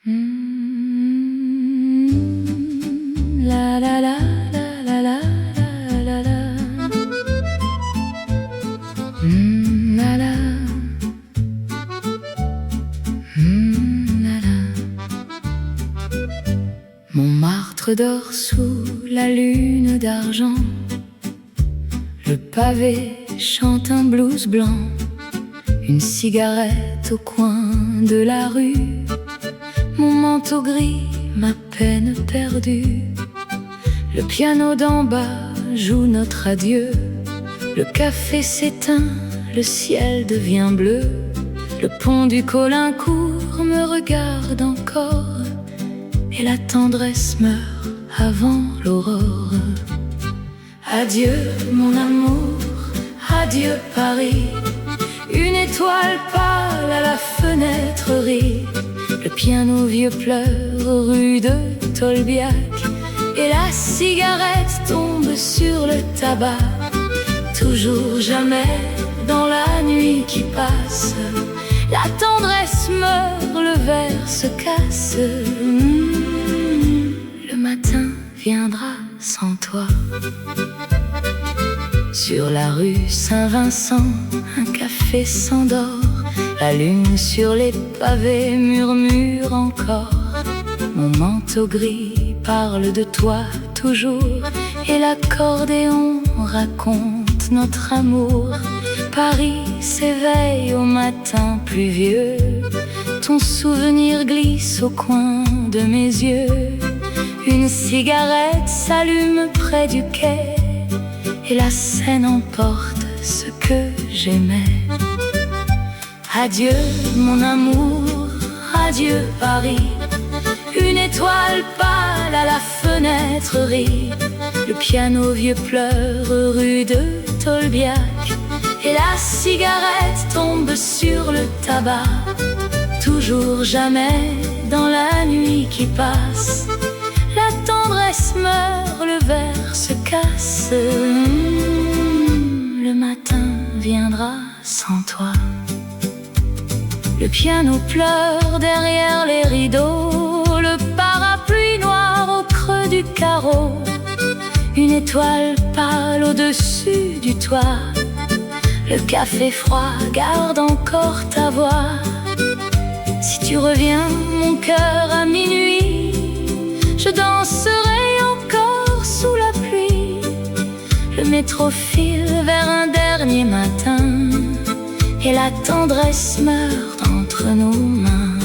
La la la la la la la la. La la. La la. Montmartre dort sous la lune d'argent. Le pavé chante un blues blanc. Une cigarette au coin de la rue. Mon manteau gris, ma peine perdue. Le piano d'en bas joue notre adieu. Le café s'éteint, le ciel devient bleu. Le pont du Caulaincourt me regarde encore. Et la tendresse meurt avant l'aurore. Adieu mon amour, adieu Paris. Une étoile pâle à la fenêtre rit. Le piano vieux pleure rue de Tolbiac. Et la cigarette tombe sur le tabac. Toujours jamais dans la nuit qui passe. La tendresse meurt, le verre se casse. Le matin viendra sans toi. Sur la rue Saint-Vincent, un café s'endort. La lune sur les pavés murmure encore. Mon manteau gris parle de toi toujours. Et l'accordéon raconte notre amour. Paris s'éveille au matin pluvieux. Ton souvenir glisse au coin de mes yeux. Une cigarette s'allume près du quai. Et la Seine emporte ce que j'aimais. Adieu mon amour, adieu Paris. Une étoile pâle à la fenêtre rit. Le piano vieux pleure rue de Tolbiac. Et la cigarette tombe sur le tabac. Toujours jamais dans la nuit qui passe. La tendresse meurt, le verre se casse. Le matin viendra sans toi. Le piano pleure derrière les rideaux. Le parapluie noir au creux du carreau. Une étoile pâle au-dessus du toit. Le café froid garde encore ta voix. Si tu reviens mon cœur à minuit, je danserai encore sous la pluie. Le métro file vers un dernier matin. Et la tendresse meurt entre nos mains.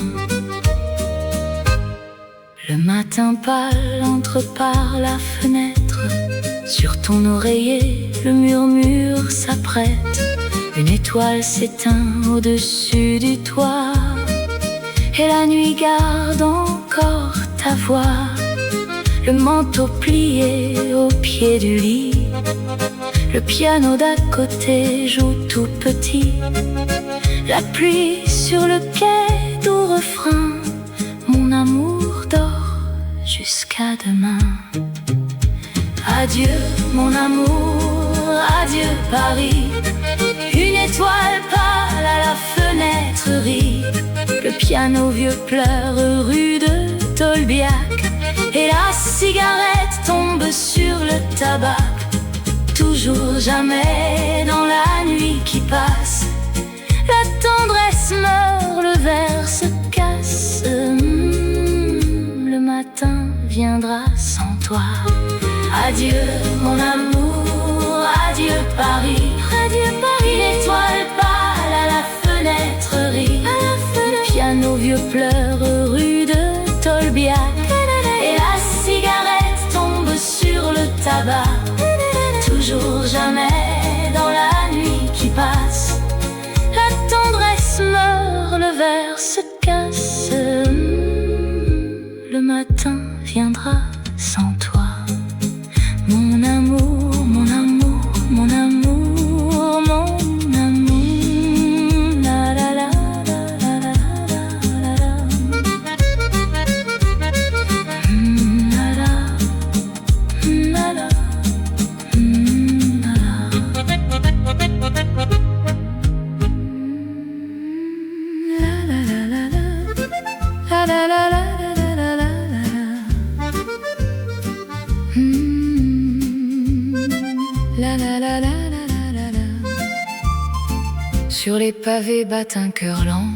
Le matin pâle entre par la fenêtre. Sur ton oreiller, le murmure s'apprête. Une étoile s'éteint au-dessus du toit. Et la nuit garde encore ta voix. Le manteau plié au pied du lit. Le piano d'à côté joue tout petit. La pluie sur le quai, doux refrain. Mon amour dort jusqu'à demain. Adieu mon amour, adieu Paris. Une étoile pâle à la fenêtre rit. Le piano vieux pleure rue de Tolbiac. Et la cigarette tombe sur le tabac. Toujours jamais dans la nuit qui passe. La tendresse meurt, le verre se casse. Le matin viendra sans toi. Adieu mon amour, adieu Paris. Adieu Paris. Une étoile pâle à la fenêtre rit. Le piano vieux pleure rue de Tolbiac. Et la cigarette tombe sur le tabac. Toujours jamais dans la nuit qui passe. La tendresse meurt, le verre se casse. Le matin viendra sans toi. Mon amour, mon amour, mon amour, mon amour. La la la la la la la la. La la la la. La la la la la la la la la. La la la la la la la la. Sur les pavés bat un cœur lent,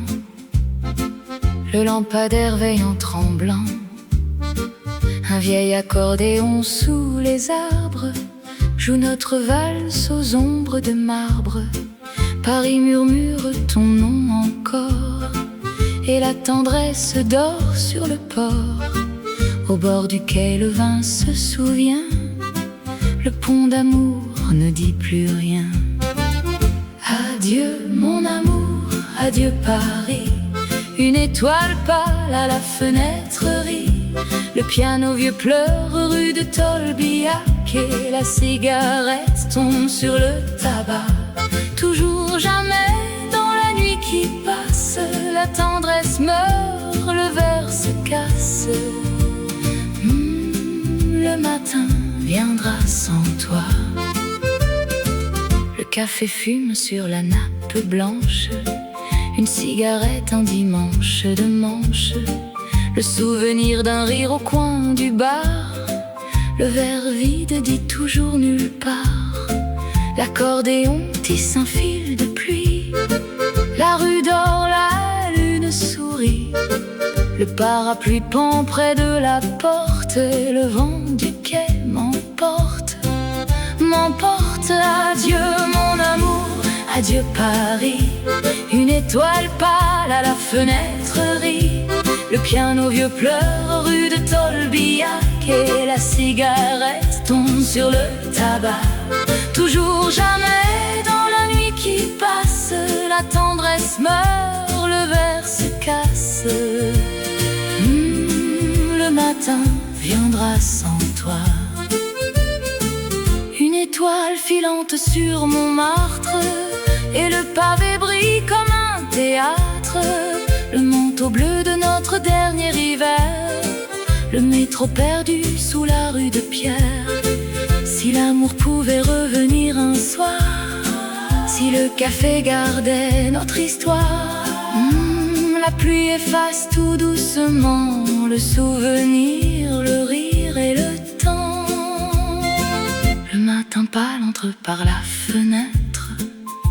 le lampadaire veille en tremblant. Un vieil accordéon sous les arbres joue notre valse aux ombres de marbre. Paris murmure ton nom encore, et la tendresse dort sur le port. Au bord du quai le vin se souvient, le pont d'amour ne dit plus rien. Adieu mon amour, adieu Paris. Une étoile pâle à la fenêtre rit. Le piano vieux pleure rue de Tolbiac, et la cigarette tombe sur le tabac. Toujours jamais dans la nuit qui passe, la tendresse meurt, le verre se casse. Le matin viendra sans toi. Le café fume sur la nappe blanche, une cigarette un dimanche de manche. Le souvenir d'un rire au coin du bar, le verre vide dit toujours nulle part. L'accordéon tisse un fil de pluie, la rue dort, la lune sourit. Le parapluie pend près de la porte, et le vent du quai m'emporte, m'emporte. Adieu mon amour, adieu Paris. Une étoile pâle à la fenêtre rit. Le piano vieux pleure rue de Tolbiac, et la cigarette tombe sur le tabac. Toujours jamais dans la nuit qui passe, la tendresse meurt, le verre se casse. Le matin viendra sans toi. Une étoile filante sur Montmartre, et le pavé brille comme un théâtre. Le manteau bleu de notre dernier hiver, le métro perdu sous la rue de Pierre. Si l'amour pouvait revenir un soir, si le café gardait notre histoire. La pluie efface tout doucement le souvenir, le rire et le temps. Le matin pâle entre par la fenêtre,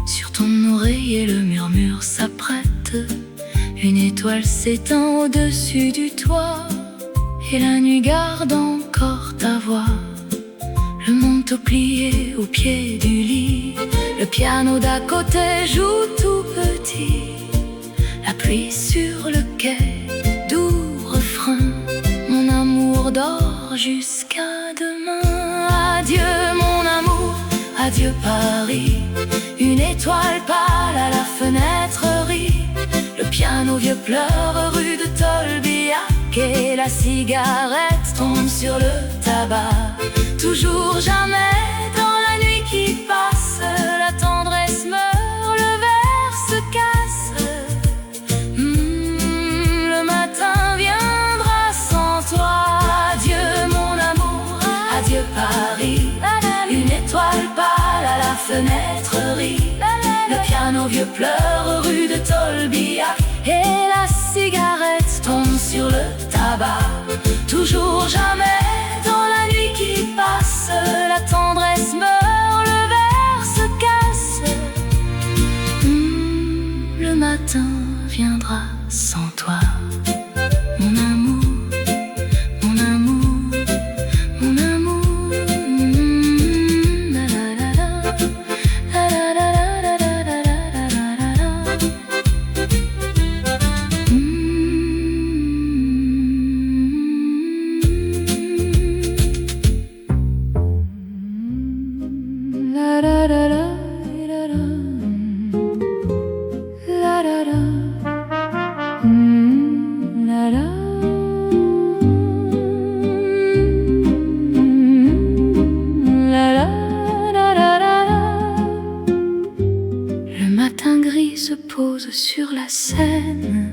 sur ton oreiller le murmure s'apprête. Une étoile s'éteint au-dessus du toit, et la nuit garde encore ta voix. Le manteau plié au pied du lit, le piano d'à côté joue tout petit. La pluie sur le quai, doux refrain, mon amour dort jusqu'à demain. Adieu mon amour, adieu Paris. Une étoile pâle à la fenêtre rit. Le piano vieux pleure rue de Tolbiac, et la cigarette tombe sur le tabac. Toujours jamais dans la nuit qui passe, la tendresse meurt, le verre se casse. Le matin viendra sans toi. Adieu mon amour, adieu Paris. Une étoile pâle à la fenêtre rit. Le piano vieux pleure rue de Tolbiac, et la cigarette tombe sur le tabac. Toujours jamais dans la nuit qui passe, la tendresse meurt, le verre se casse. Le matin viendra sans toi. Mon amour, mon amour, mon amour. La la la la, la la la la la la la la. La la la la la la. La la la. La la. La la la la la. Le matin gris se pose sur la Seine.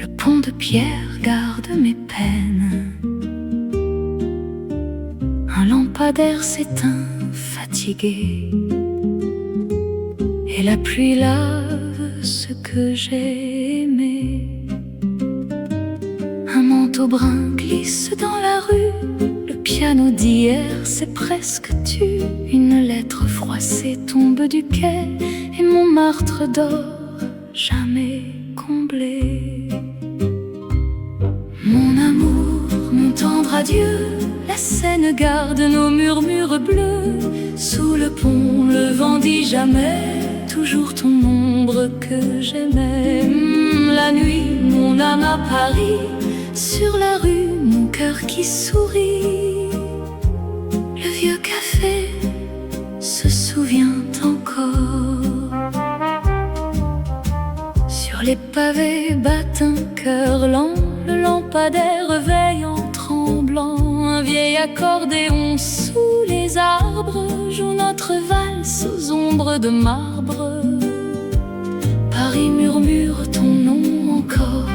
Le pont de pierre garde mes peines. Un lampadaire s'éteint fatigué, et la pluie lave ce que j'ai aimé. Un manteau brun glisse dans la rue, le piano piano d'hier s'est presque tu. Une lettre froissée tombe du quai et Montmartre dort, jamais comblé. Mon amour, mon tendre adieu, la Seine garde nos murmures bleus. Sous le pont, le vent dit jamais, toujours ton ombre que j'aimais. La nuit, mon âme à Paris, sur la rue, mon cœur qui sourit. Le vieux café se souvient encore. Sur les pavés battent un cœur lent, le lampadaire veille en tremblant. Un vieil accordéon sous les arbres joue notre valse aux ombres de marbre. Paris murmure ton nom encore,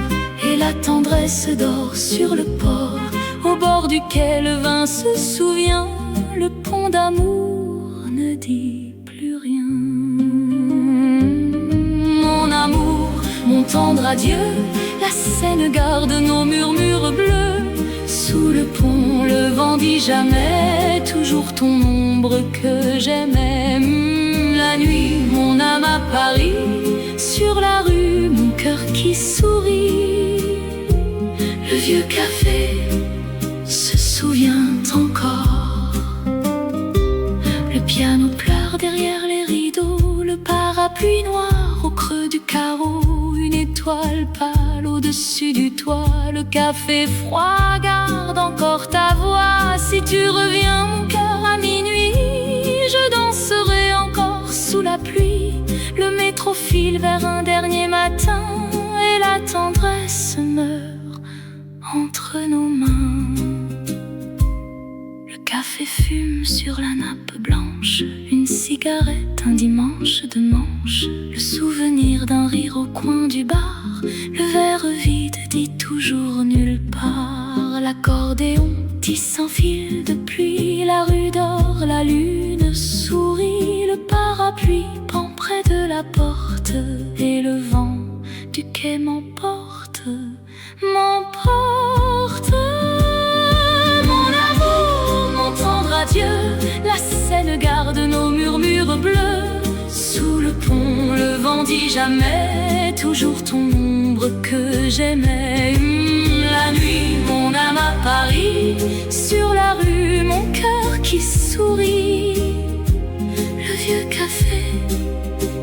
et la tendresse dort sur le port. Au bord duquel le vin se souvient, le pont d'amour ne dit plus rien. Mon amour, mon tendre adieu, la Seine garde nos murmures bleus. Sous le pont, le vent dit jamais, toujours ton ombre que j'aimais. La nuit, mon âme à Paris, sur la rue, mon cœur qui sourit. Le vieux café se souvient encore. Le piano pleure derrière les rideaux, le parapluie noir au creux du carreau. Une étoile pâle au-dessus du toit, le café froid garde encore ta voix. Si tu reviens mon cœur à minuit, je danserai encore sous la pluie. Le métro file vers un dernier matin, et la tendresse meurt entre nos mains. Le café fume sur la nappe blanche, une cigarette, un dimanche de manche. Le souvenir d'un rire au coin du bar, le verre vide dit toujours nulle part. L'accordéon tisse sans fil de pluie, la rue dort, la lune sourit. Le parapluie pend près de la porte, et le vent du quai m'emporte, m'emporte. Mon amour, mon tendre adieu, la Seine garde nos murmures bleus. Sous le pont, le vent dit jamais, toujours ton ombre que j'aimais. La nuit, mon âme à Paris, sur la rue, mon cœur qui sourit. Le vieux café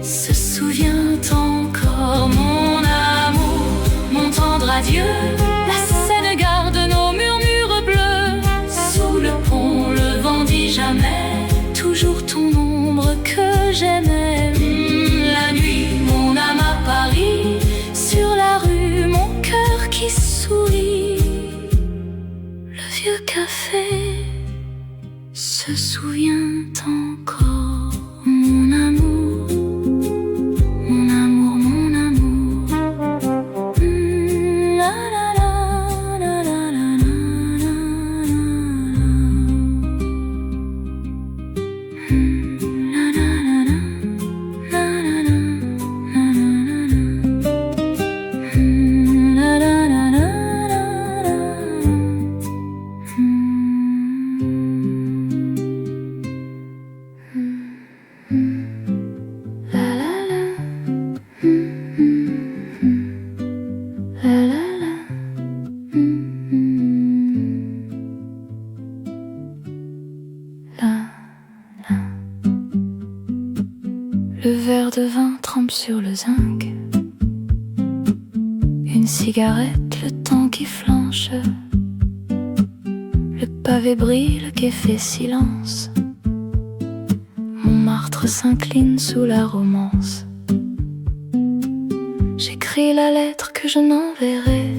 se souvient encore. Mon amour, mon tendre adieu, la Seine garde nos murmures bleus. Sous le pont, le vent dit jamais, toujours ton ombre que j'aimais. La nuit, mon âme à Paris, sur la rue, mon cœur qui sourit. Le vieux café se souvient encore. Mon amour, mon amour, mon amour. La la la la la la la la. La la la la la la la la la la la la. Le verre de vin trempe sur le zinc, une cigarette, le temps qui flanche. Le pavé brille, le quai fait silence. Montmartre s'incline sous la romance. J'écris la lettre que je n'enverrai.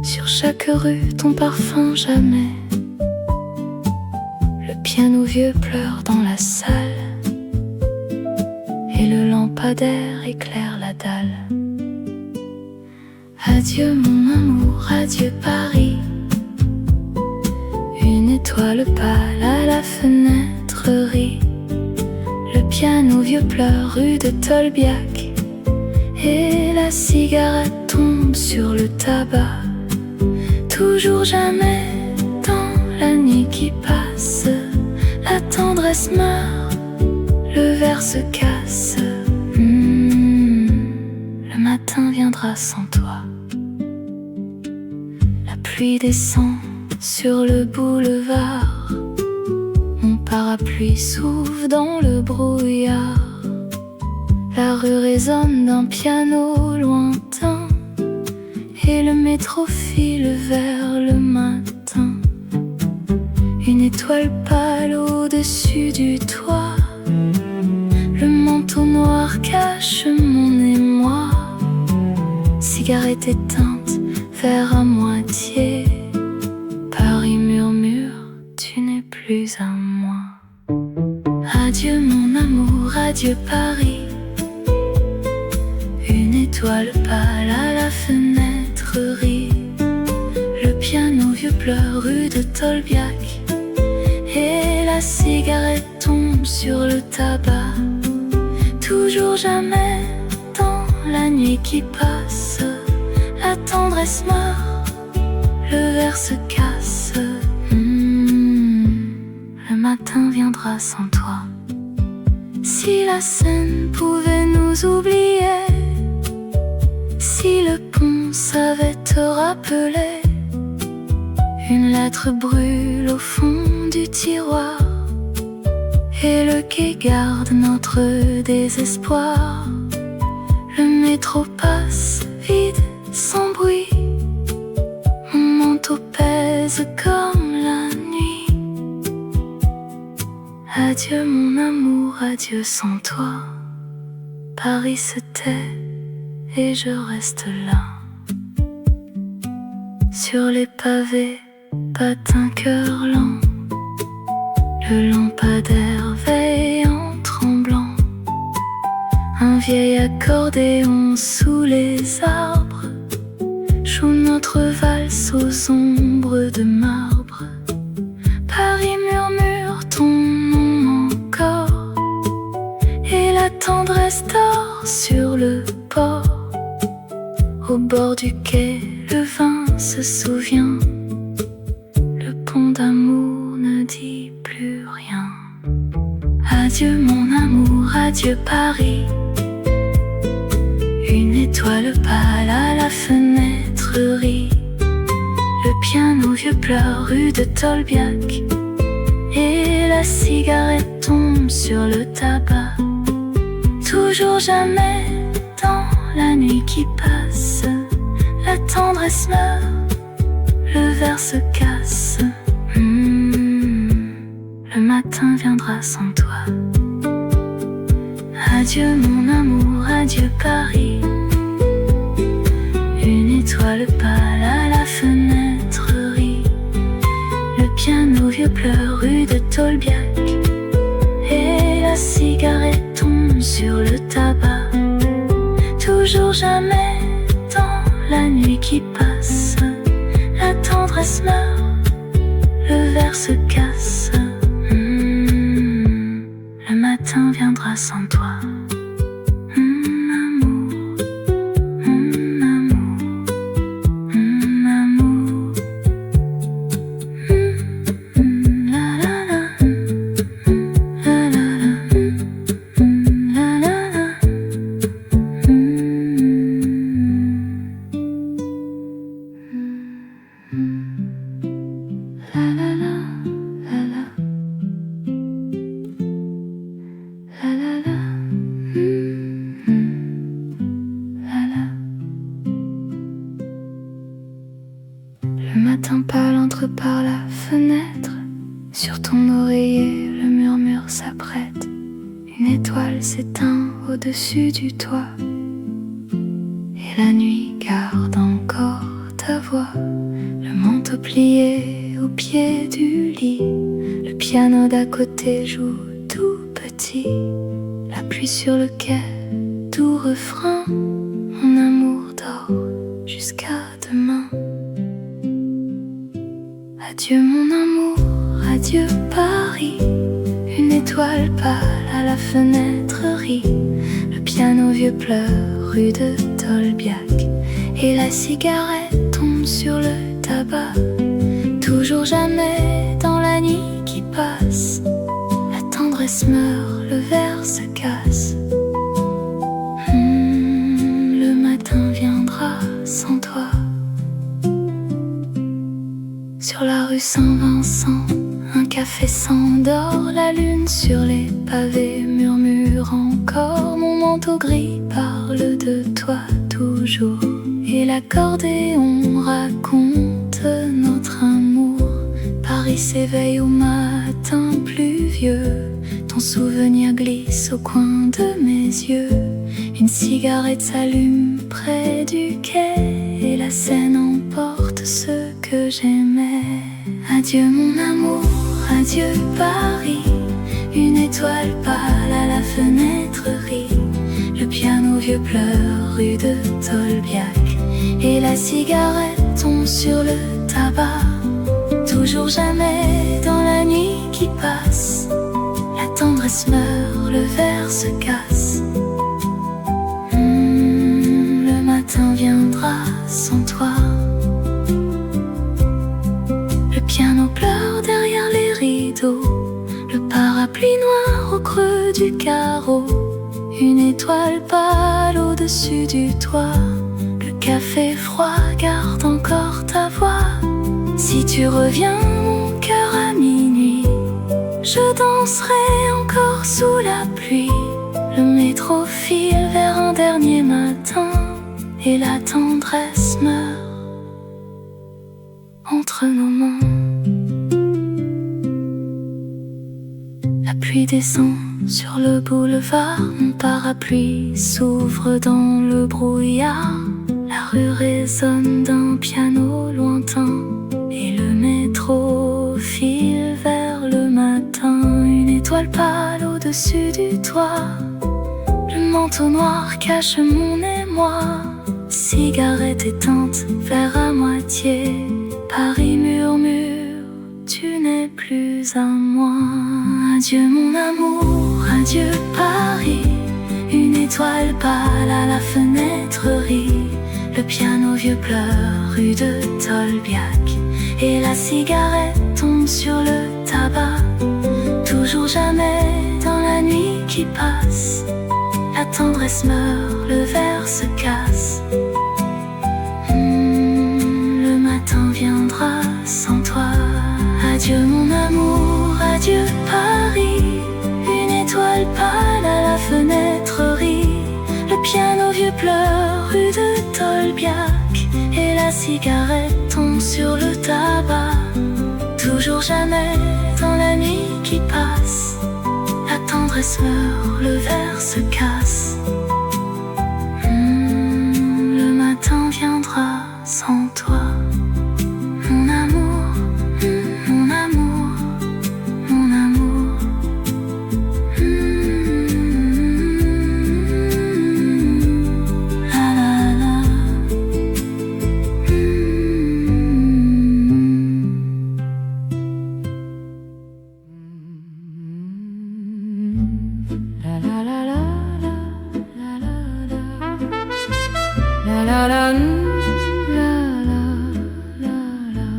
Sur chaque rue, ton parfum jamais. Le piano vieux pleure dans la salle, et le lampadaire éclaire la dalle. Adieu mon amour, adieu Paris. Une étoile pâle à la fenêtre rit. Le piano vieux pleure rue de Tolbiac, et la cigarette tombe sur le tabac. Toujours jamais dans tendresse meurt, le verre se casse. Le matin viendra sans toi. La pluie descend sur le boulevard. Mon parapluie s'ouvre dans le brouillard. La rue résonne d'un piano lointain et le métro file vers le matin. Une étoile pâle au-dessus du toit. Le manteau noir cache mon émoi. Cigarette éteinte, verre à moitié. Paris murmure, tu n'es plus à moi. Adieu mon amour, adieu Paris. Une étoile pâle à la fenêtre rit. Le piano vieux pleure rue de Tolbiac. Et la cigarette tombe sur le tabac. Toujours jamais dans la nuit qui passe. La tendresse meurt, le verre se casse. Le matin viendra sans toi. Si la Seine pouvait nous oublier, si le pont savait te rappeler, une lettre brûle au fond du tiroir et le quai garde notre désespoir. Le métro passe vide, sans bruit. Mon manteau pèse comme la nuit. Adieu mon amour, adieu sans toi. Paris se tait et je reste là. Sur les pavés batte un cœur lent. Le lampadaire veille en tremblant. Un vieil accordéon sous les arbres joue notre valse aux ombres de marbre. Paris murmure ton nom encore et la tendresse dort sur le port. Au bord du quai, le vin se souvient. Le pont d'amour ne dit plus rien. Adieu mon amour, adieu Paris. Une étoile pâle à la fenêtre rit. Le piano vieux pleure rue de Tolbiac. Et la cigarette tombe sur le tabac. Toujours jamais dans la nuit qui passe. La tendresse meurt, le verre se casse. Le matin viendra sans toi. Adieu mon amour, adieu Paris. Une étoile pâle à la fenêtre rit. Le piano vieux pleure rue de Tolbiac. Et la cigarette tombe sur le tabac. Toujours jamais dans la nuit qui passe. La tendresse meurt, le verre se casse. Le matin viendra sans toi. Amour, amour, amour. La la la, la la la, la la la. La la la, la la. La la la, la la. Le matin pâle entre par la fenêtre. Sur ton oreiller, le murmure s'apprête. Une étoile s'éteint au-dessus du toit. Et la nuit garde encore ta voix. Le manteau plié au pied du lit. Le piano d'à côté joue tout petit. La pluie sur le quai, doux refrain. Mon amour dort jusqu'à demain. Adieu mon amour, adieu Paris. Une étoile pâle à la fenêtre rit. Le piano vieux pleure rue de Tolbiac. Et la cigarette tombe sur le tabac. Toujours jamais dans la nuit qui passe. La tendresse meurt, le verre se casse. Le matin viendra sans toi. Sur la rue Saint-Vincent, un café s'endort. La lune sur les pavés murmure encore. Mon manteau gris parle de toi toujours. Et l'accordéon raconte notre amour. Paris s'éveille au matin pluvieux. Ton souvenir glisse au coin de mes yeux. Une cigarette s'allume près du quai. Et la Seine emporte ce que j'aimais. Adieu mon amour, adieu Paris. Une étoile pâle à la fenêtre rit. Le piano vieux pleure rue de Tolbiac. Et la cigarette tombe sur le tabac. Toujours jamais dans la nuit qui passe. La tendresse meurt, le verre se casse. Le matin viendra sans toi. Le piano pleure derrière les rideaux. Le parapluie noir au creux du carreau. Une étoile pâle au-dessus du toit. Le café froid garde encore ta voix. Si tu reviens mon cœur à minuit, je danserai encore sous la pluie. Le métro file vers un dernier matin. Et la tendresse meurt entre nos mains. La pluie descend sur le boulevard. Mon parapluie s'ouvre dans le brouillard. La rue résonne d'un piano lointain. Et le métro file vers le matin. Une étoile pâle au-dessus du toit. Le manteau noir cache mon émoi. Cigarette éteinte, verre à moitié. Paris murmure, tu n'es plus à moi. Adieu mon amour, adieu Paris. Une étoile pâle à la fenêtre rit. Le piano vieux pleure rue de Tolbiac. Et la cigarette tombe sur le tabac. Toujours jamais dans la nuit qui passe. La tendresse meurt, le verre se casse. Le matin viendra sans toi. Adieu mon amour, adieu Paris. Une étoile pâle à la fenêtre rit. Le piano vieux pleure rue de Tolbiac. Et la cigarette tombe sur le tabac. Toujours jamais dans la nuit qui passe. La tendresse meurt, le verre se casse. Le matin viendra sans toi. Mon amour, mon amour, mon amour. La la la. La la la la la la la la la la.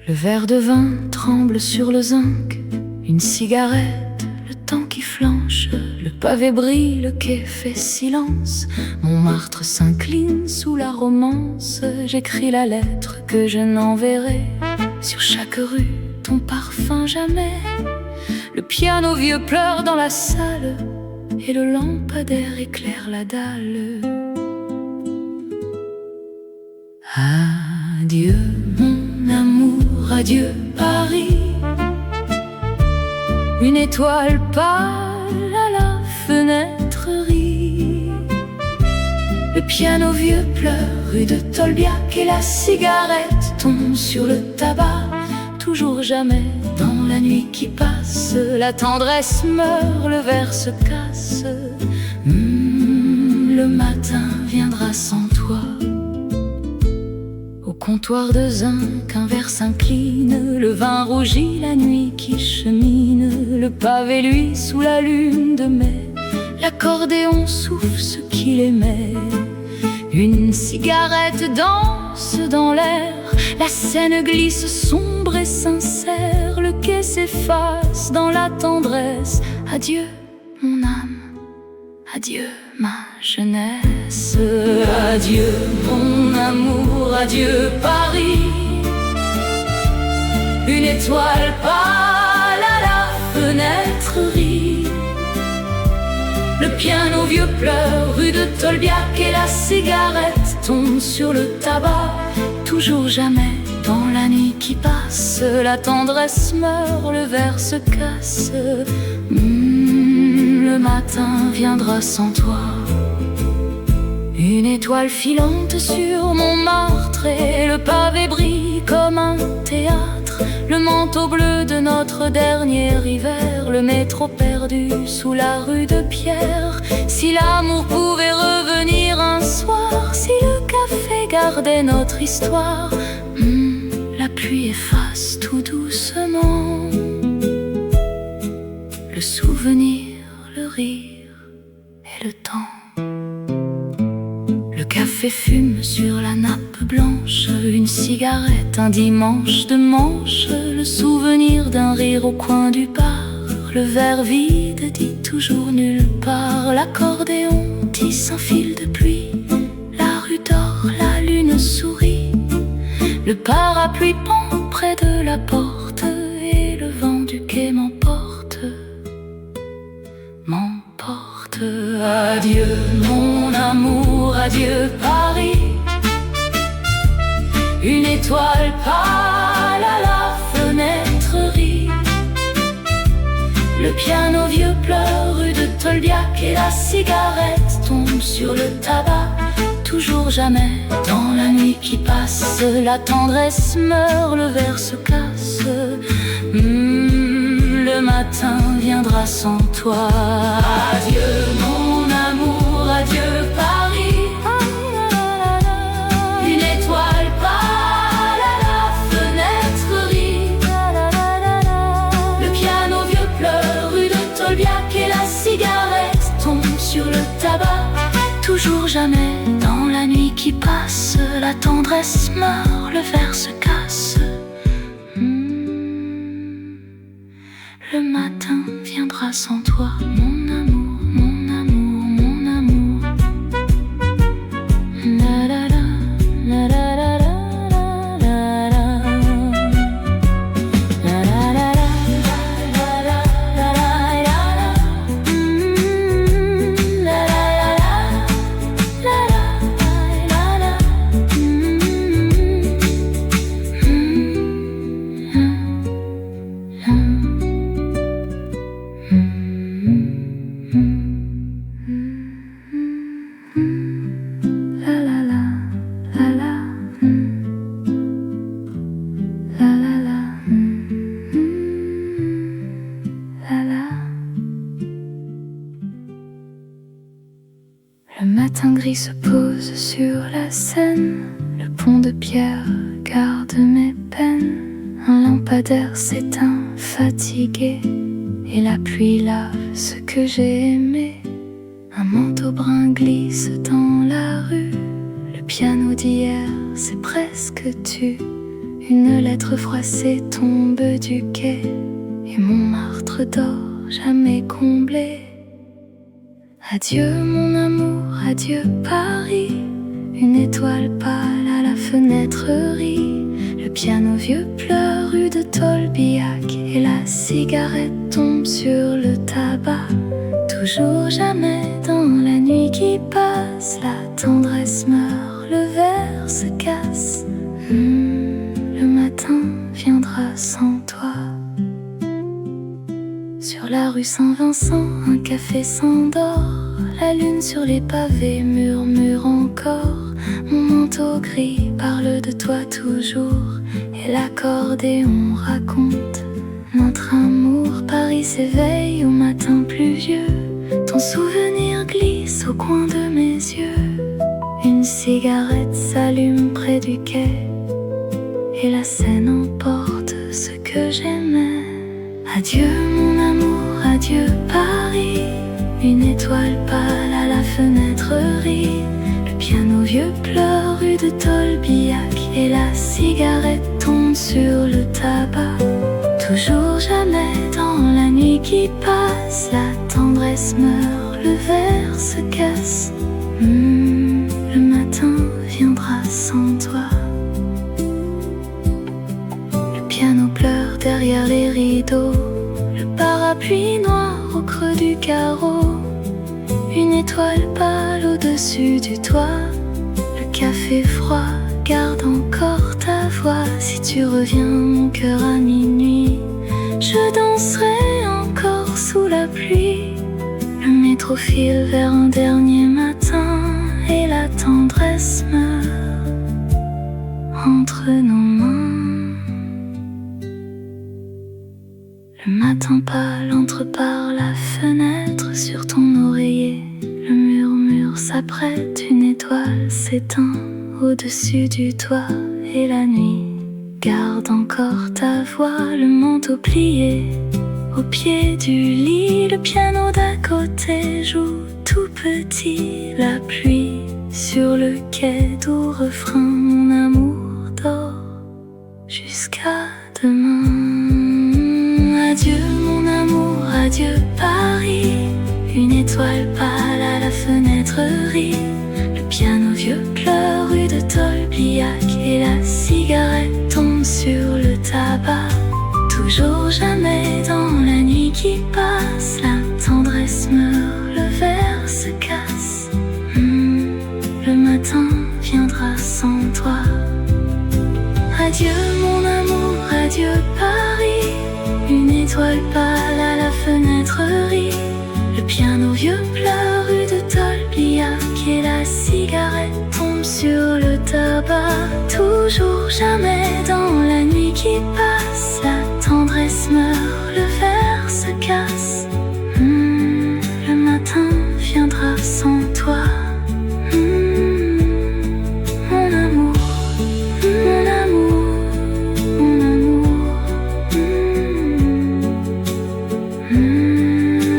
Le verre de vin tremble sur le zinc. Une cigarette, le temps qui flanche. Le pavé brille, le quai fait silence. Montmartre s'incline sous la romance. J'écris la lettre que je n'enverrai. Sur chaque rue, ton parfum jamais. Le piano vieux pleure dans la salle. Et le lampadaire éclaire la dalle. Adieu mon amour, adieu Paris. Une étoile pâle à la fenêtre rit. Le piano vieux pleure rue de Tolbiac. Et la cigarette tombe sur le tabac. Toujours jamais dans la nuit qui passe. La tendresse meurt, le verre se casse. Le matin viendra sans toi. Au comptoir de zinc, un verre s'incline. Le vin rougit, la nuit qui chemine. Le pavé luit sous la lune de mai. L'accordéon souffle ce qu'il aimait. Une cigarette danse dans l'air. La Seine glisse sombre et sincère. le quai s'efface dans la tendresse. Adieu mon âme, adieu ma jeunesse. Adieu mon amour, adieu Paris. Une étoile pâle à la fenêtre rit. Le piano vieux pleure rue de Tolbiac et la cigarette tombe sur le tabac. Toujours jamais dans la nuit qui passe, la tendresse meurt, le verre se casse. Le matin viendra sans toi. Une étoile filante sur Montmartre et le pavé brille comme un théâtre. Le manteau bleu de notre dernier hiver, le métro perdu sous la rue de Pierre. Si l'amour pouvait revenir un soir, si le café gardait notre histoire, la pluie efface tout doucement le souvenir, le rire et le temps. Le café fume sur la nappe blanche, une cigarette, un dimanche de manche, le souvenir d'un rire au coin du bar. Le verre vide dit toujours nulle part, l'accordéon tisse un fil de pluie. La rue dort, la lune sourit, le parapluie pend près de la porte et le vent du quai m'emporte, m'emporte. Adieu mon amour, adieu Paris. Une étoile pâle à la fenêtre rit. Le piano vieux pleure rue de Tolbiac et la cigarette tombe sur le tabac. Toujours jamais dans la nuit qui passe, la tendresse meurt, le verre se casse. Le matin viendra sans toi. Adieu mon amour, adieu Paris. Une étoile pâle à la fenêtre rit. Le piano vieux pleure rue de Tolbiac et la cigarette tombe sur le tabac. Toujours jamais dans la nuit qui passe, la tendresse meurt, le verre se casse. Le matin viendra sans toi, mon amour, mon amour, mon amour. La la la, la la la la la la. La la la la la la la la. La la la la la la. Le matin gris se pose sur la Seine, le pont de pierre garde mes peines. Un lampadaire s'éteint, fatigué, et la pluie lave ce que j'ai aimé. Un manteau brun glisse dans la rue, le piano d'hier c'est presque tu. Une lettre froissée tombe du quai, et Montmartre dort jamais comblé. Adieu mon amour, adieu Paris. Une étoile pâle à la fenêtre rit. Le piano vieux pleure rue de Tolbiac et la cigarette tombe sur le tabac. Toujours jamais dans la nuit qui passe, la tendresse meurt, le verre se casse. Le matin viendra sans toi. Sur la rue Saint-Vincent, un café s'endort. La lune sur les pavés murmure encore. Mon manteau gris parle de toi toujours, et l'accordéon raconte notre amour. Paris s'éveille au matin pluvieux, ton souvenir glisse au coin de mes yeux. Une cigarette s'allume près du quai, et la Seine emporte ce que j'aimais. Adieu mon amour, adieu Paris. Une étoile pâle à la fenêtre rit. Le piano vieux pleure rue de Tolbiac et la cigarette tombe sur le tabac. Toujours jamais dans la nuit qui passe, la tendresse meurt, le verre se casse. Le matin viendra sans toi. Le piano pleure derrière les rideaux, le parapluie noir au creux du carreau, une étoile pâle au-dessus du toit. Le café froid garde encore ta voix. Si tu reviens mon cœur à minuit, je danserai encore sous la pluie. Le métro file vers un dernier matin et la tendresse meurt entre nos mains. Le matin pâle entre par la fenêtre, sur ton oreiller le murmure s'apprête, une étoile s'éteint au-dessus du toit et la nuit garde encore ta voix. Le manteau plié au pied du lit, le piano d'à côté joue tout petit. La pluie sur le quai, doux refrain, mon amour dort jusqu'à demain. Adieu mon amour, adieu Paris, une étoile pâle à la fenêtre rit. Le piano vieux pleure rue de Tolbiac et la cigarette tombe sur le tabac. Toujours jamais dans la nuit qui passe, la tendresse meurt, le verre se casse. Le matin viendra sans toi. Adieu mon amour, adieu Paris, une étoile pâle à la fenêtre rit. Le piano vieux pleure rue de Tolbiac et la cigarette tombe sur le tabac. Toujours jamais dans la nuit qui passe, la tendresse meurt, le verre se casse. Le matin viendra sans toi. Mon amour, mon amour, mon amour.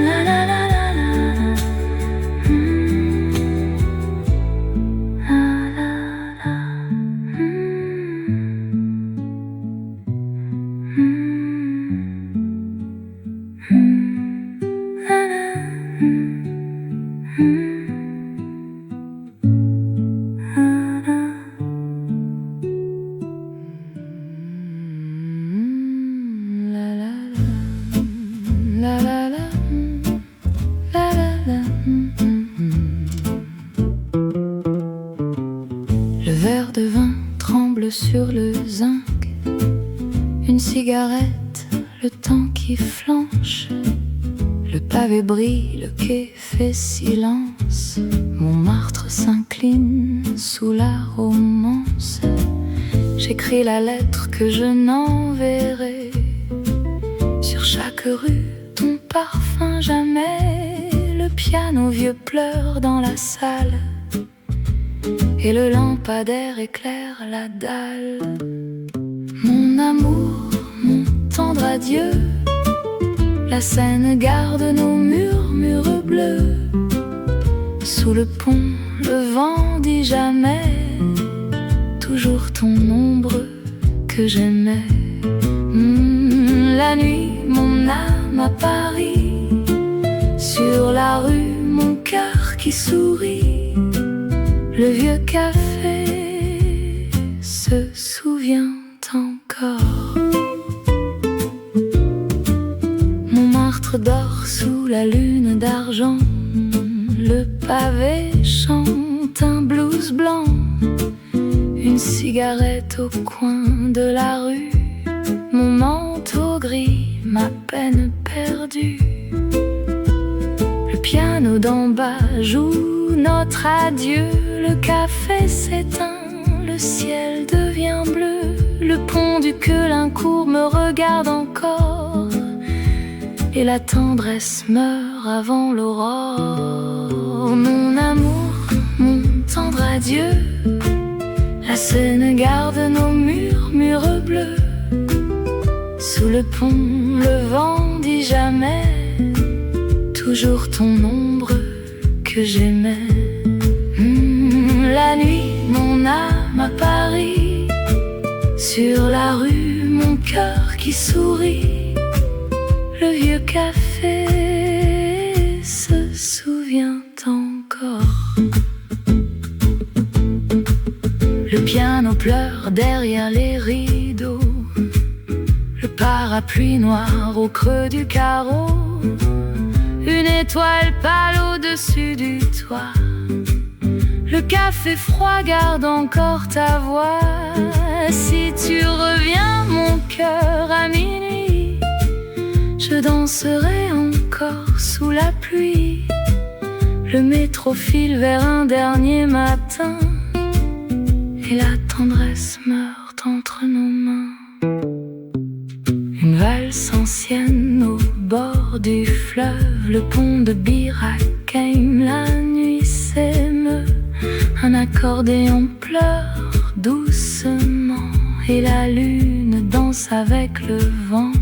La la la la la. La la la. Le verre de vin tremble sur le zinc, une cigarette, le temps qui flanche. Le pavé brille, le quai fait silence, Montmartre s'incline sous la romance. J'écris la lettre que je n'enverrai, sur chaque rue ton parfum jamais. Le piano vieux pleure dans la salle et le lampadaire éclaire la dalle. Mon amour, mon tendre adieu, la Seine garde nos murmures bleus. Sous le pont, le vent dit jamais, toujours ton ombre que j'aimais. La nuit, mon âme à Paris, sur la rue, mon cœur qui sourit. Le vieux café se souvient encore. Montmartre dort sous la lune d'argent, le pavé chante un blues blanc. Une cigarette au coin de la rue, mon manteau gris, ma peine perdue. Le piano d'en bas joue notre adieu. Le café s'éteint, le ciel devient bleu. Le pont du Queulincourt me regarde encore, et la tendresse meurt avant l'aurore. Mon amour, mon tendre adieu, la Seine garde nos murmures bleus. Sous le pont, le vent dit jamais, toujours ton ombre que j'aimais. La nuit, mon âme à Paris, sur la rue, mon cœur qui sourit. Le vieux café se souvient encore. Le piano pleure derrière les rideaux, le parapluie noir au creux du carreau, une étoile pâle au-dessus du toit. Le café froid garde encore ta voix. Si tu reviens mon cœur à minuit, je danserai encore sous la pluie. Le métro file vers un dernier matin et la tendresse meurt entre nos mains. Une valse ancienne au bord du fleuve, le pont de Bir Hakeim, la nuit s'émeut. Un accordéon pleure doucement et la lune danse avec le vent.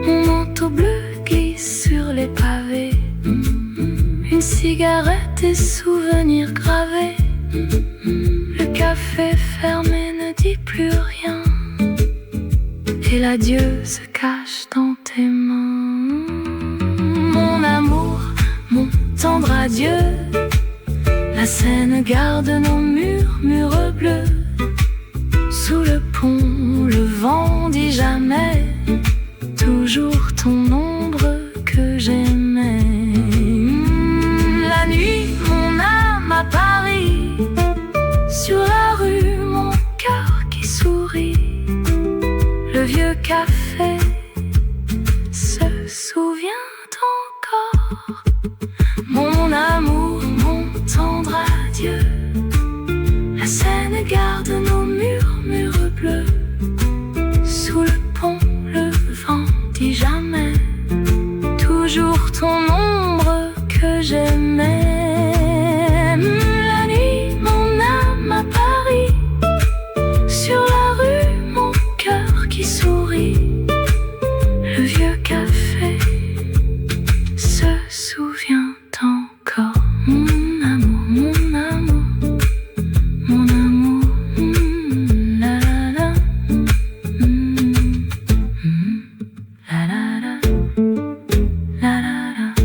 Mon manteau bleu glisse sur les pavés, une cigarette et souvenirs gravés. Le café fermé ne dit plus rien et l'adieu se cache dans tes mains. Mon amour, mon tendre adieu, la Seine garde nos murmures bleus. Sous le pont, le vent dit jamais, toujours ton ombre que j'aimais. La nuit, mon âme à Paris, sur la rue, mon cœur qui sourit. Le vieux café se souvient encore. Mon amour, mon tendre adieu, la Seine garde nos murmures bleus. Sous le pont, le vent dit jamais, toujours ton ombre que j'aimais. La nuit, mon âme à Paris, sur la rue, mon cœur qui sourit. Le vieux café se souvient encore. Mon amour, mon amour, mon amour, la la la, la la la, la la la, la la la,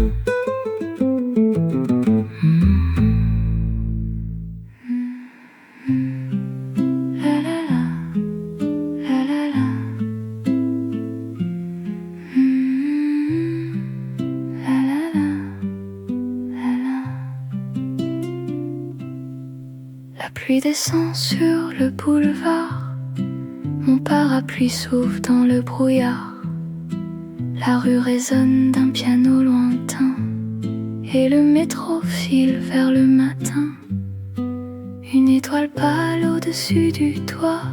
la la la, la la la, la la. La pluie descend sur le boulevard, mon parapluie s'ouvre dans le brouillard. La rue résonne d'un piano lointain et le métro file vers le matin. Une étoile pâle au-dessus du toit,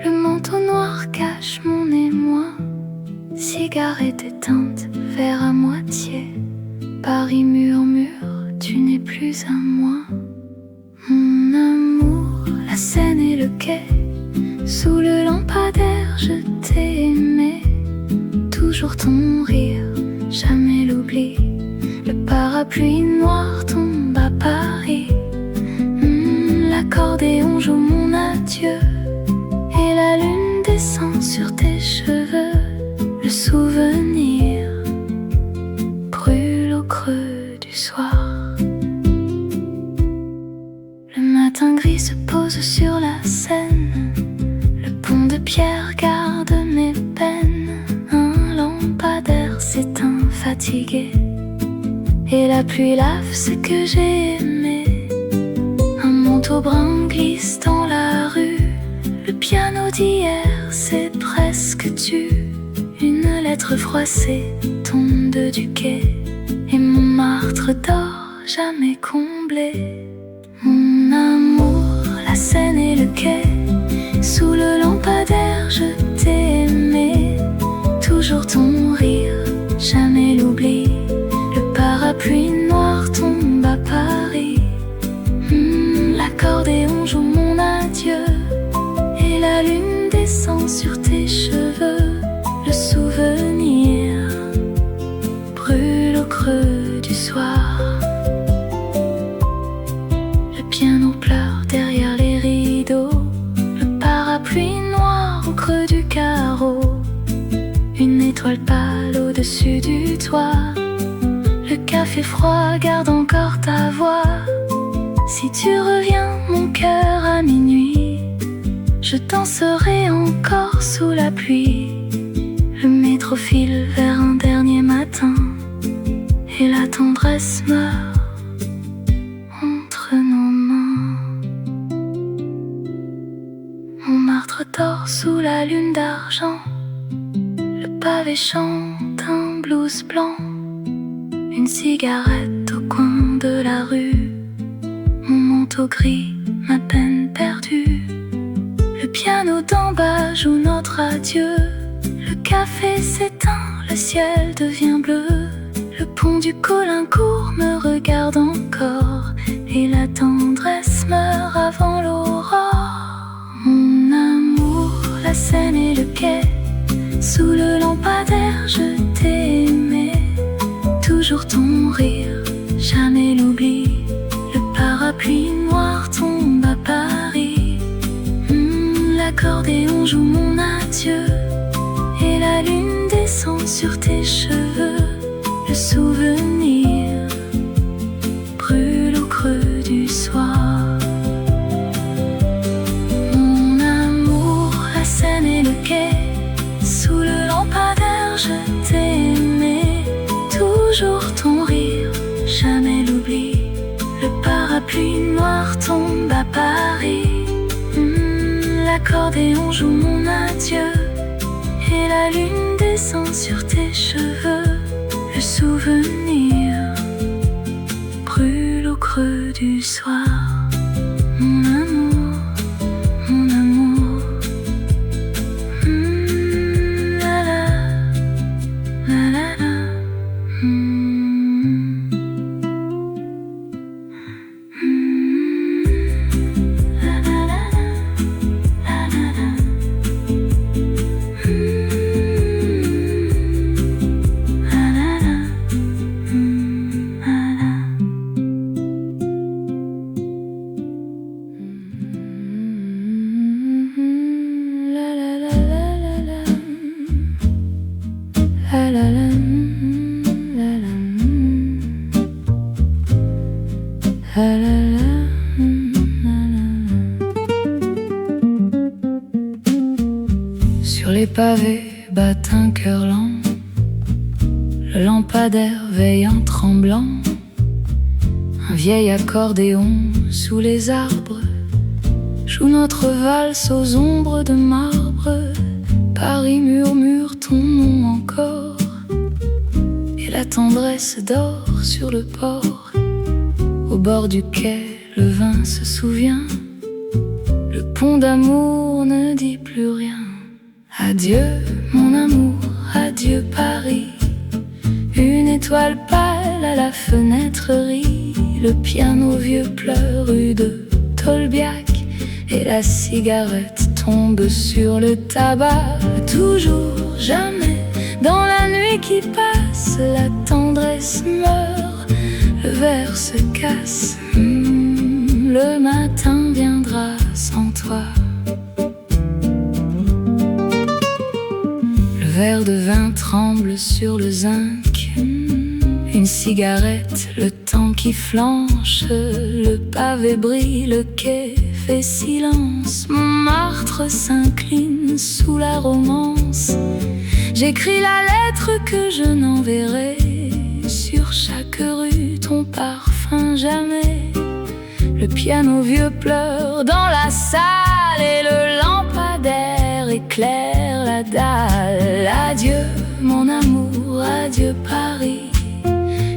le manteau noir cache mon émoi. Cigarette éteinte, verre à moitié, Paris murmure, tu n'es plus à moi. Mon amour, la Seine et le quai, sous le lampadaire je t'ai aimé. Toujours ton rire, jamais l'oubli. Le parapluie noir tombe à Paris. L'accordéon joue mon adieu et la lune descend sur tes cheveux. Le souvenir brûle au creux du soir. Le matin gris se pose sur la Seine, le pont de pierre garde mes peines. Un lampadaire s'éteint fatigué et la pluie lave ce que j'ai aimé. Un manteau brun glisse dans la rue, le piano d'hier c'est presque tu. Une lettre froissée tombe du quai et mon martre dort jamais comblé. Mon amour, la Seine et le quai, sous le lampadaire je t'ai aimé. Toujours ton rire, jamais l'oubli. Le parapluie noir tombe à Paris. L'accordéon joue mon adieu et la lune descend sur tes cheveux. Le souvenir brûle au creux du soir. Le piano pleure derrière les rideaux, le parapluie noir au creux du carreau. Une étoile étoile pâle au-dessus du toit. Le café froid garde encore ta voix. Si tu reviens, mon cœur, à minuit, je danserai encore sous la pluie. Le métro file vers un dernier matin et la tendresse meurt entre nos mains. Montmartre dort sous la lune d'argent. Le pavé chante un blues blanc. Une cigarette au coin de la rue. Mon manteau gris, ma peine perdue. Le piano d'en bas joue notre adieu. Le café s'éteint, le ciel devient bleu. Le pont du Caulaincourt me regarde encore et la tendresse meurt avant l'aurore. Mon amour, la Seine et le quai, sous le lampadaire je t'ai aimé. Toujours ton rire, jamais l'oubli. Le parapluie noir tombe à Paris. L'accordéon joue mon adieu et la lune descend sur tes cheveux. Le souvenir brûle au creux du soir. Mon amour, la Seine et le quai, sous le lampadaire je t'ai aimé. Toujours ton rire, jamais l'oubli. Le parapluie noir tombe à Paris. L'accordéon joue mon adieu et la lune descend sur tes cheveux. Le souvenir brûle au creux du soir. Mon amour, mon amour. La la, la la la. Sur les pavés battent un cœur lent. Le lampadaire veille en tremblant. Un vieil accordéon sous les arbres joue notre valse aux ombres de marbre. Paris murmure ton nom encore et la tendresse dort sur le port. Au bord du quai, le vin se souvient. Le pont d'amour ne dit plus rien. Adieu mon amour, adieu Paris. Une étoile pâle à la fenêtre rit. Le piano vieux pleure rue de Tolbiac et la cigarette tombe sur le tabac. Toujours, jamais, dans la nuit qui passe, la tendresse meurt, le verre se casse. Le matin viendra sans toi. Le verre de vin tremble sur le zinc. Une cigarette, le temps qui flanche. Le pavé brille, le quai fait silence. Montmartre s'incline sous la romance. J'écris la lettre que je n'enverrai. Sur chaque rue ton parfum jamais. Le piano vieux pleure dans la salle et le lampadaire éclaire la dalle. Adieu mon amour, adieu Paris.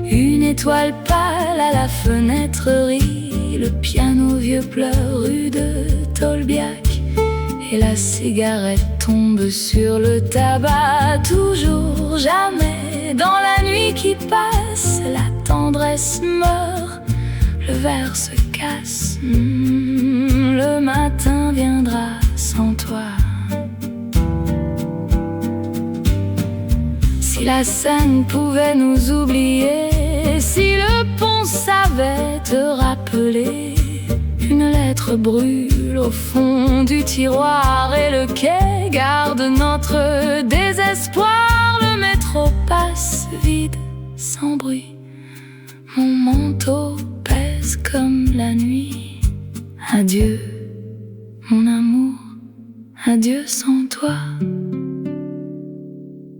Une étoile pâle à la fenêtre rit. Le piano vieux pleure rue de Tolbiac et la cigarette tombe sur le tabac. Toujours, jamais, dans la nuit qui passe, la tendresse meurt, le verre se casse. Le matin viendra sans toi. Si la Seine pouvait nous oublier, si le pont savait te rappeler, une lettre brûle au fond du tiroir et le quai garde notre désespoir. Le métro passe vide, sans bruit. Mon manteau pèse comme la nuit. Adieu, mon amour, adieu sans toi.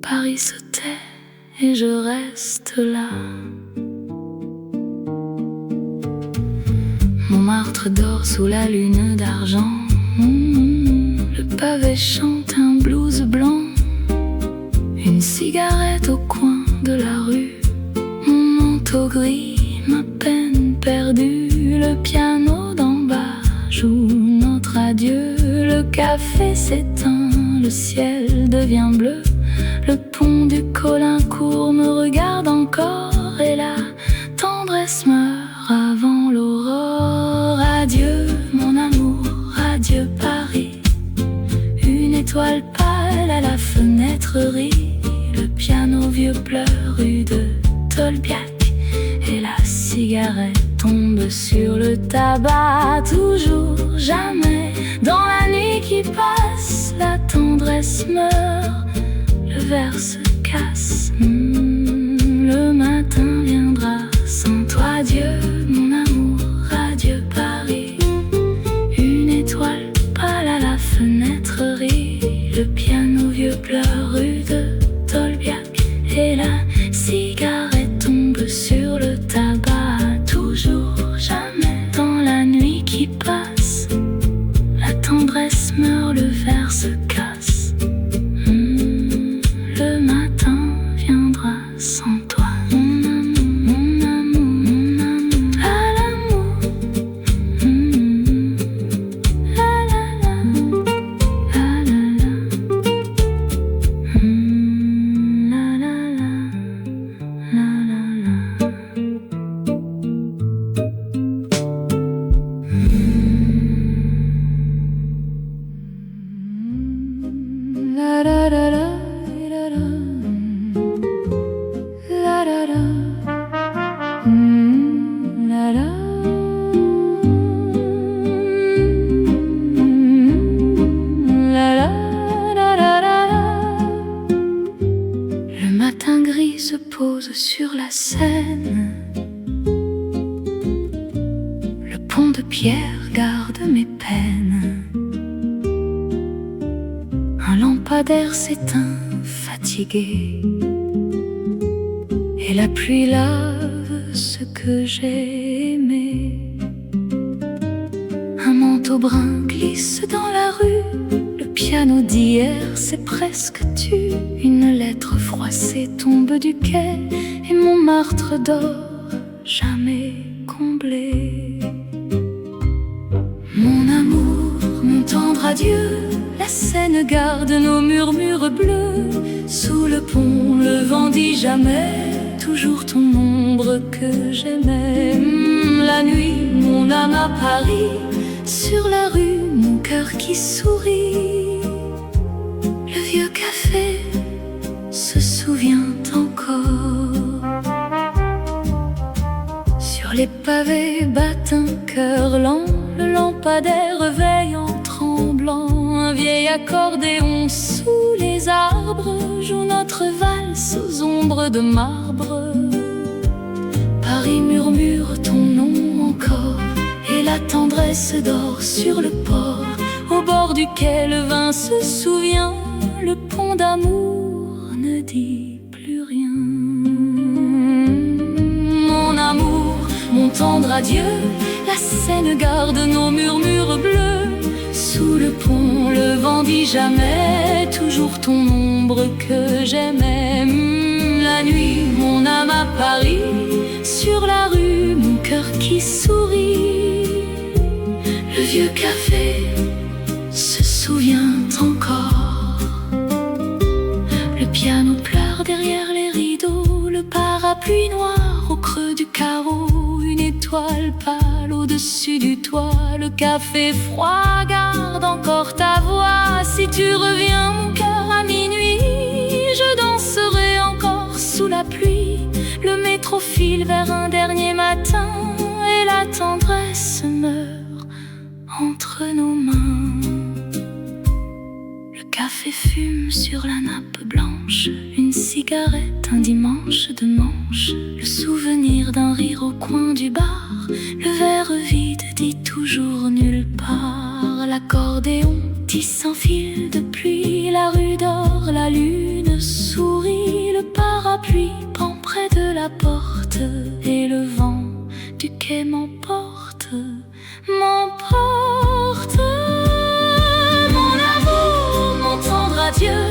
Paris se tait et je reste là. Montmartre dort sous la lune d'argent. Le pavé chante un blues blanc. Une cigarette au coin de la rue. Mon manteau gris, ma peine perdue. Le piano d'en bas joue notre adieu. Le café s'éteint, le ciel devient bleu. Le pont du Caulaincourt me regarde encore. Et la tendresse meurt avant l'aurore. Adieu mon amour, adieu Paris. Une étoile pâle à la fenêtre rit. Le piano vieux pleure rue de Tolbiac. Et la cigarette tombe sur le tabac. Toujours, jamais, dans la nuit qui passe, la tendresse meurt, le verre se casse. Le matin viendra sans toi. Adieu mon amour, adieu Paris. Une étoile pâle à la fenêtre rit. Le piano vieux pleure rue de Tolbiac. Et la cigarette tombe sur le tabac. Toujours, jamais, dans la nuit qui passe, la tendresse meurt, le verre se casse. Le matin viendra sans toi. Mon amour, mon amour, mon amour. À l'amour. La la la. La la la. La la la. La la la. La la la la. La la la. La la. La la la la la. Le matin gris se pose sur la Seine. Le pont de pierre garde mes peines. Un lampadaire s'éteint, fatigué. Et la pluie lave ce que j'ai aimé. Un manteau brun glisse dans la rue. Le piano d'hier s'est presque tu. Une lettre froissée tombe du quai. Et Montmartre dort, jamais comblé. Mon amour, mon tendre adieu. La Seine garde nos murmures bleus. Sous le pont, le vent dit jamais. Toujours ton ombre que j'aimais. La nuit, mon âme à Paris. Sur la rue, mon cœur qui sourit. Le vieux café se souvient encore. Sur les pavés battent un cœur lent. Le lampadaire veille en tremblant. Un vieil accordéon sous les arbres joue notre valse aux ombres de marbre. Paris murmure ton nom encore. Et la tendresse dort sur le port. Au bord duquel le vin se souvient. Le pont d'amour ne dit plus rien. Mon amour, mon tendre adieu. La Seine garde nos murmures bleus. Sous le pont, le vent dit jamais. Toujours ton ombre que j'aimais. La nuit, mon âme à Paris. Sur la rue, mon cœur qui sourit. Le vieux café se souvient encore. Le piano pleure derrière les rideaux. Le parapluie noir au creux du carreau. Une étoile pâle au-dessus du toit. Le café froid garde encore ta voix. Si tu reviens mon cœur à minuit, je danserai encore sous la pluie. Le métro file vers un dernier matin. Et la tendresse meurt entre nos mains. Le café café fume sur la nappe blanche, une cigarette, un dimanche de manche, le souvenir d'un rire au coin du bar, le verre vide dit toujours nulle part, l'accordéon tisse un fil de pluie, la rue dort, la lune sourit, le parapluie pend près de la porte, et le vent du quai m'emporte, m'emporte. Mon amour, mon tendre adieu,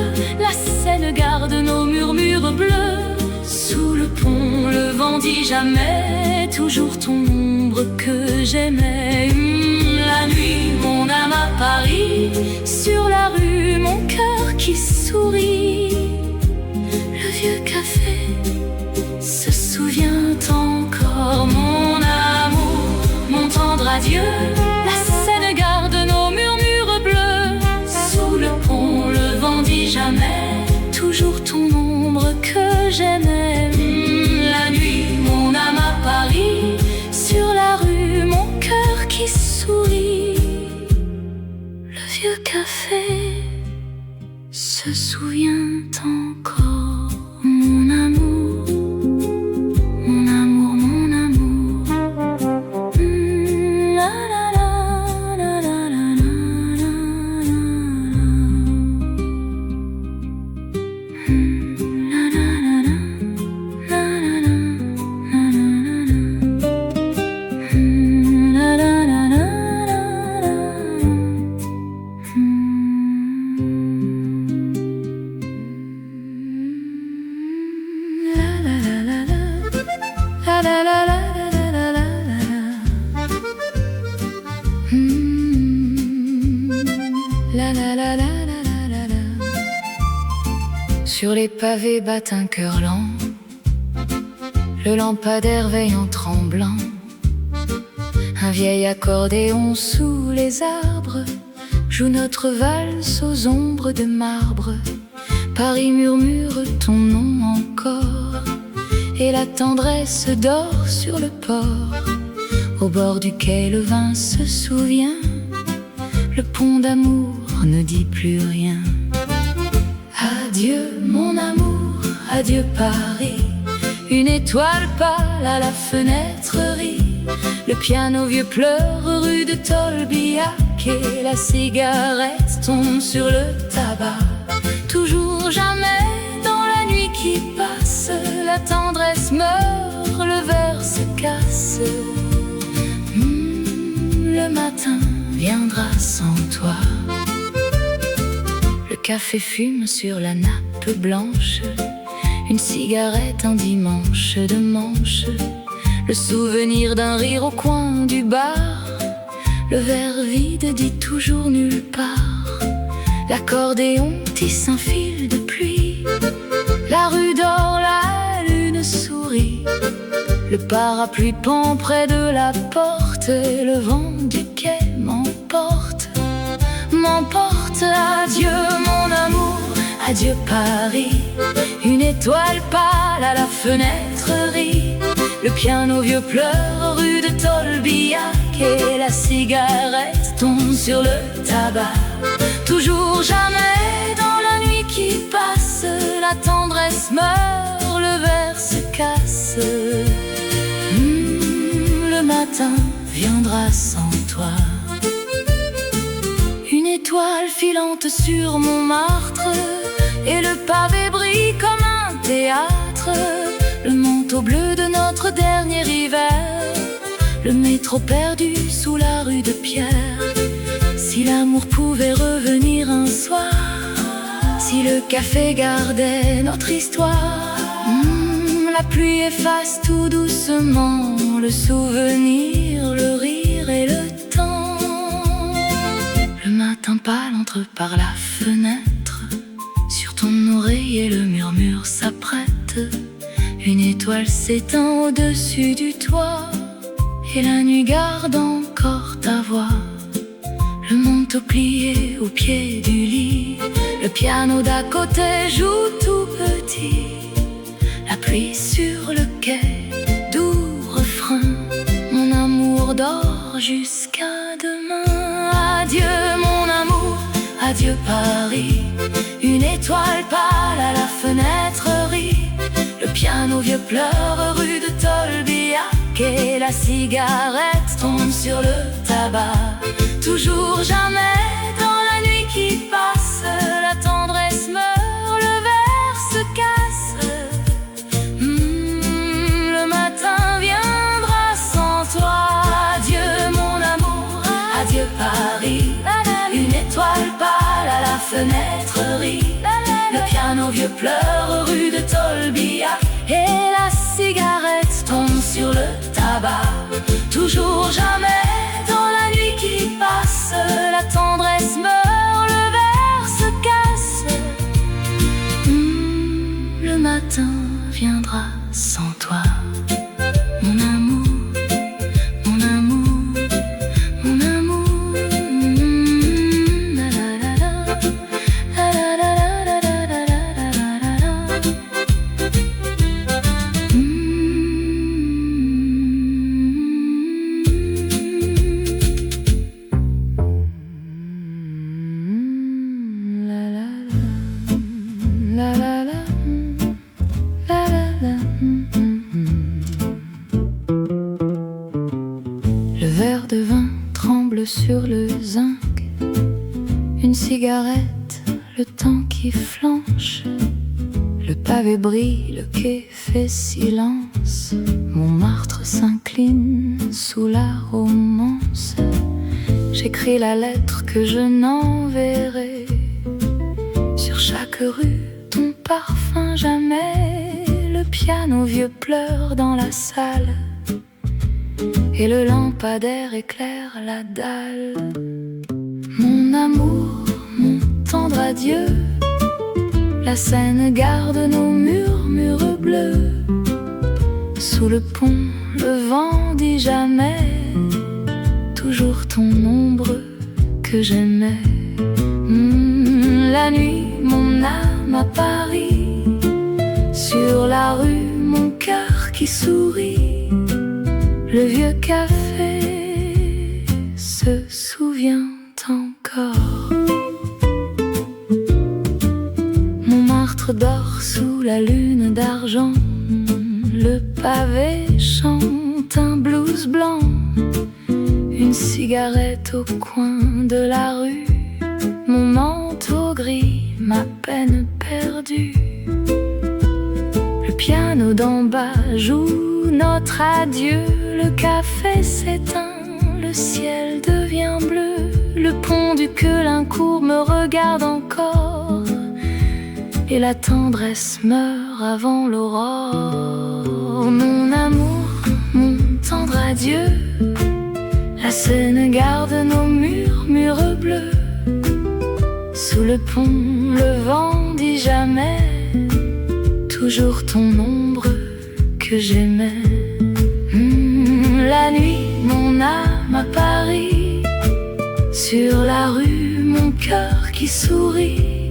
la Seine garde nos murmures bleus. Sous le pont, le vent dit jamais, toujours ton ombre que j'aimais. La nuit, mon âme à Paris, sur la rue, mon cœur qui sourit. Le vieux café se souvient encore, mon amour, mon tendre adieu. La Seine garde nos murmures bleus. Sous le pont, le vent dit jamais, toujours ton ombre que j'aimais. La nuit, mon âme à Paris, sur la rue, mon cœur qui sourit. Le vieux café se souvient encore, mon amour, mon amour, mon amour. La la la la la la la la. La la la la la la la la la la la. Sur les pavés bat un cœur lent, le lampadaire veille en tremblant. Un vieil accordéon sous les arbres joue notre valse aux ombres de marbre. Paris murmure ton nom encore, et la tendresse dort sur le port. Au bord du quai le vin se souvient, le pont d'amour ne dit plus rien. Adieu mon amour, adieu Paris, une étoile pâle à la fenêtre rit. Le piano vieux pleure rue de Tolbiac, et la cigarette tombe sur le tabac. Toujours jamais dans la nuit qui passe, la tendresse meurt, le verre se casse. Le matin viendra sans toi. Le café fume sur la nappe blanche, une cigarette, un dimanche de manche, le souvenir d'un rire au coin du bar, le verre vide dit toujours nulle part, l'accordéon tisse un fil de pluie, la rue dort, la lune sourit, le parapluie pend près de la porte, et le vent du quai m'emporte, m'emporte. Adieu mon amour, adieu Paris, une étoile pâle à la fenêtre rit. Le piano vieux pleure rue de Tolbiac, et la cigarette tombe sur le tabac. Toujours jamais dans la nuit qui passe, la tendresse meurt, le verre se casse. Le matin viendra sans toi. Une étoile filante sur Montmartre, et le pavé brille comme un théâtre. Le manteau bleu de notre dernier hiver, le métro perdu sous la rue de Pierre. Si l'amour pouvait revenir un soir, si le café gardait notre histoire. La pluie efface tout doucement le souvenir, le rire et le temps. Le matin pâle entre par la fenêtre, sur ton oreiller le murmure s'apprête. Une étoile s'éteint au-dessus du toit, et la nuit garde encore ta voix. Le manteau plié au pied du lit, le piano d'à côté joue tout petit. La pluie sur le quai, doux refrain, mon amour dort jusqu'à demain. Adieu mon amour, adieu Paris. Une étoile pâle à la fenêtre rit. Le piano vieux pleure rue de Tolbiac. Et la cigarette tombe sur le tabac. Toujours jamais dans la nuit qui passe, la tendresse meurt, le verre se casse. Le matin viendra sans toi. Adieu mon amour, adieu Paris. Une étoile pâle à la fenêtre rit. Le piano vieux pleure rue de Tolbiac. Et la cigarette tombe sur le tabac. Toujours jamais dans la nuit qui passe, la tendresse meurt, le verre se casse. Le matin viendra sans toi. Mon amour, mon amour, mon amour. La la la la, la la la la la la la la. La la la, la la la. Le verre de vin tremble sur le zinc. Une cigarette, le temps qui flanche. Le pavé brille, le quai fait silence. Montmartre s'incline sous la romance. J'écris la lettre que je n'enverrai. Sur chaque rue, ton parfum jamais. Le piano vieux pleure dans la salle. Et le lampadaire éclaire la dalle. Mon amour, mon tendre adieu. La Seine garde nos murmures bleus. Sous le pont, le vent dit jamais. Toujours ton ombre que j'aimais. La nuit, mon âme à Paris. Sur la rue, mon cœur qui sourit. Le vieux café se souvient encore. Montmartre dort sous la lune d'argent. Le pavé chante un blues blanc. Une cigarette au coin de la rue. Mon manteau gris, ma peine perdue. Le piano d'en bas joue notre adieu. Le café s'éteint, le ciel devient bleu. Le pont du Quelincourt me regarde encore. Et la tendresse meurt avant l'aurore. Mon amour, mon tendre adieu. La Seine garde nos murmures bleus. Sous le pont, le vent dit jamais. Toujours ton ombre que j'aimais. La nuit, mon âme à Paris. Sur la rue, mon cœur qui sourit.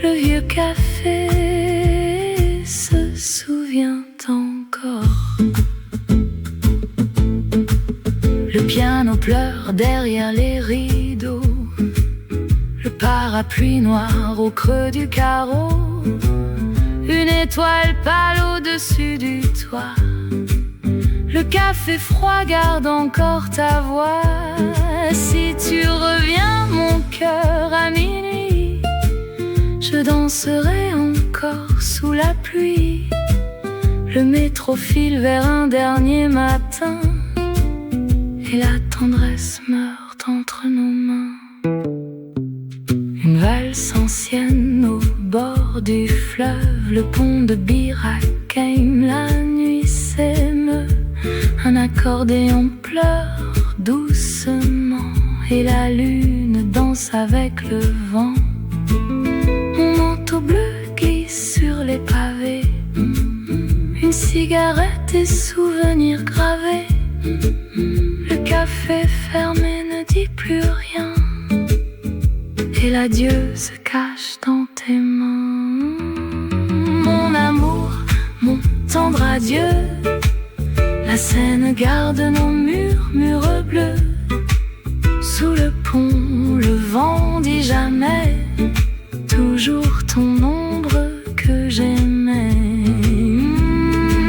Le vieux café se souvient encore. Le piano pleure derrière les rideaux. Le parapluie noir au creux du carreau. Une étoile pâle au-dessus du toit. Le café froid garde encore ta voix. Si tu reviens mon cœur à minuit, je danserai encore sous la pluie. Le métro file vers un dernier matin. Et la tendresse meurt entre nos mains. Une valse ancienne au bord du fleuve. Le pont de Bir Hakeim, la nuit s'émeut. Un accordéon pleure doucement. Et la lune danse avec le vent. Mon manteau bleu glisse sur les pavés. Une cigarette et souvenirs gravés. Le café fermé ne dit plus rien. Et l'adieu se cache dans tes mains. Mon amour, mon tendre adieu. La Seine garde nos murmures bleus. Sous le pont, le vent dit jamais, toujours ton ombre que j'aimais.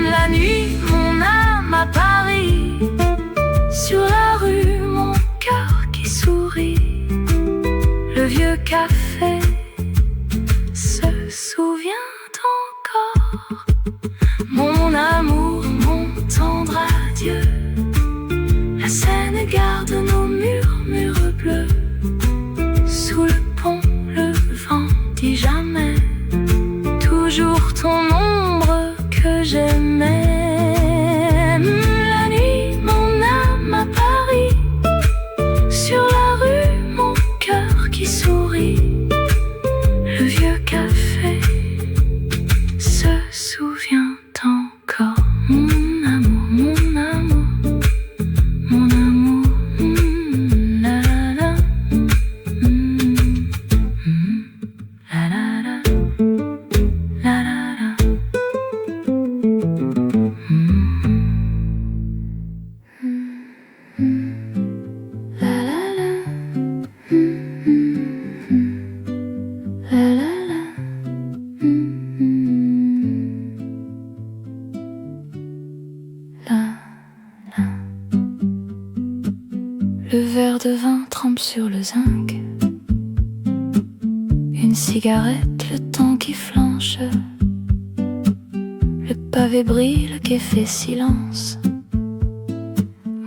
La nuit, mon âme à Paris, sur la rue, mon cœur qui sourit. Le vieux café se souvient encore. Mon amour, mon tendre adieu. La Seine garde nos murmures bleus. Sous le pont, le vent dit jamais, toujours ton ombre que j'aimais. La nuit, mon âme à Paris, sur la rue, mon cœur qui sourit. Le vieux café se souvient encore. Mon amour, mon amour, mon amour, la la la, la la la, la la la, la la la, la la la. Le verre de vin trempe sur le zinc. Une cigarette, le temps qui flanche. Le pavé brille, le quai fait silence.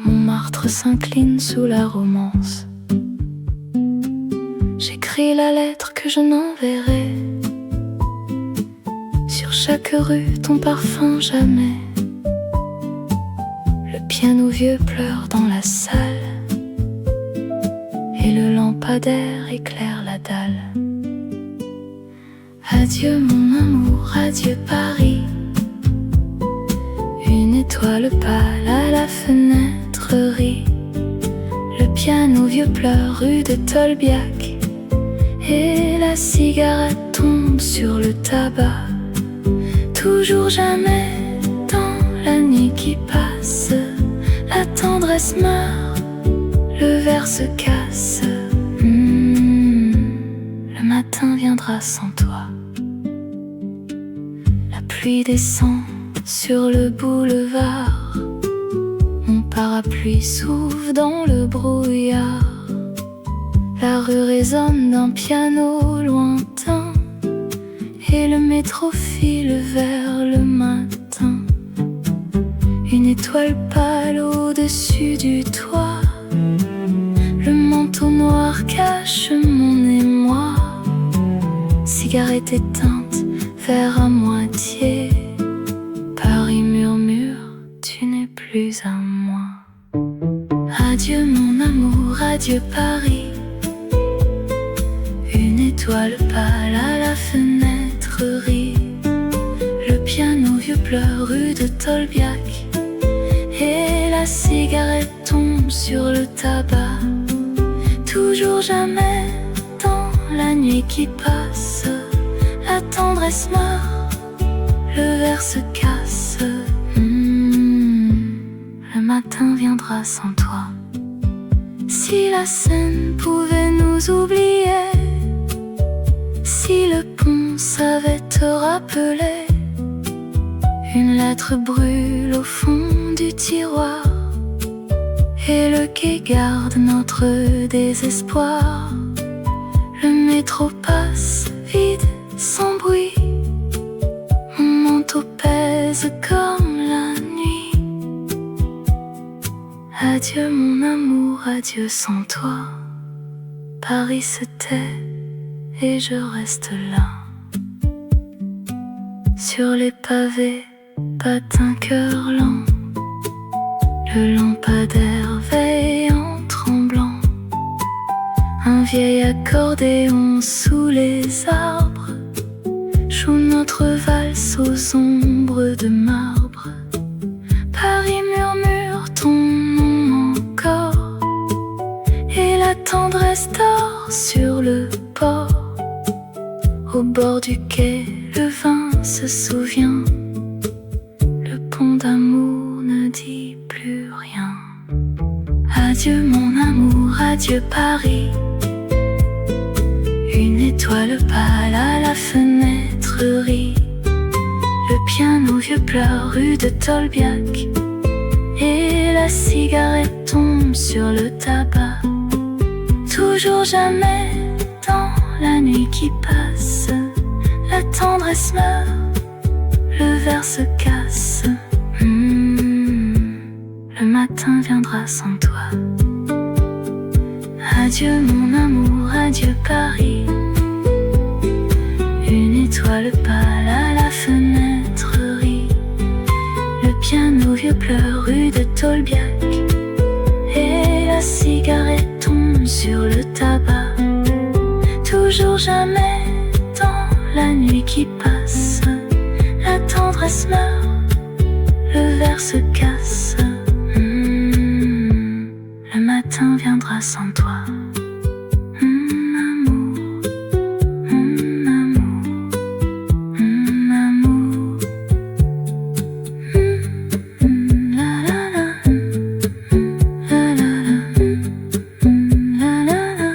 Montmartre s'incline sous la romance. J'écris la lettre que je n'enverrai. Sur chaque rue, ton parfum jamais. Le piano vieux pleure dans la salle. Et le lampadaire éclaire la dalle. Adieu mon amour, adieu Paris. Une étoile pâle à la fenêtre rit. Le piano vieux pleure rue de Tolbiac. Et la cigarette tombe sur le tabac. Toujours jamais dans la nuit qui passe. La tendresse meurt, le verre se casse. Le matin viendra sans toi. La pluie descend sur le boulevard. Mon parapluie s'ouvre dans le brouillard. La rue résonne d'un piano lointain. Et le métro file vers le matin. Une étoile pâle au-dessus du toit. Le manteau noir cache mon émoi. Cigarette éteinte, verre à moitié. Paris murmure, tu n'es plus à moi. Adieu mon amour, adieu Paris. Une étoile pâle à la fenêtre rit. Le piano vieux pleure rue de Tolbiac. Et la cigarette tombe sur le tabac. Toujours jamais dans la nuit qui passe. La tendresse meurt, le verre se casse. Le matin viendra sans toi. Si la Seine pouvait nous oublier, si le pont savait te rappeler. Une lettre brûle au fond du tiroir. Et le quai garde notre désespoir. Le métro passe vide, sans bruit. Mon manteau pèse comme la nuit. Adieu mon amour, adieu sans toi. Paris se tait et je reste là. Sur les pavés batte un cœur lent. Le lampadaire veille en tremblant. Un vieil accordéon sous les arbres joue notre valse aux ombres de marbre. Paris murmure ton nom encore. Et la tendresse dort sur le port. Au bord du quai, le vin se souvient. Le pont d'amour ne dit plus rien. Adieu mon amour, adieu adieu Paris. Une étoile pâle à la fenêtre rit. Le piano vieux pleure rue de Tolbiac. Et la cigarette tombe sur le tabac. Toujours jamais dans la nuit qui passe. La tendresse meurt, le verre se casse. Le matin viendra sans toi. Adieu mon amour, adieu Paris. Une étoile pâle à la fenêtre rit. Le piano vieux pleure rue de Tolbiac. Et la cigarette tombe sur le tabac. Toujours jamais dans la nuit qui passe. La tendresse meurt, le verre se casse. Le matin viendra sans toi. Amour, amour, amour. La la la, la la la, la la la.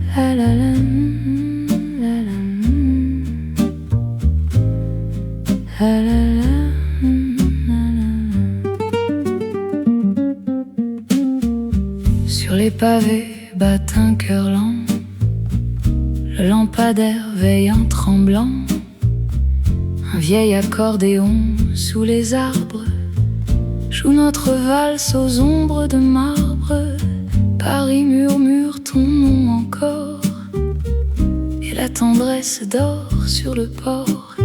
La la la la la la. La la la. Sur les pavés battent un cœur lent. Le lampadaire veille en tremblant. Un vieil accordéon sous les arbres joue notre valse aux ombres de marbre. Paris murmure ton nom encore. Et la tendresse dort sur le port.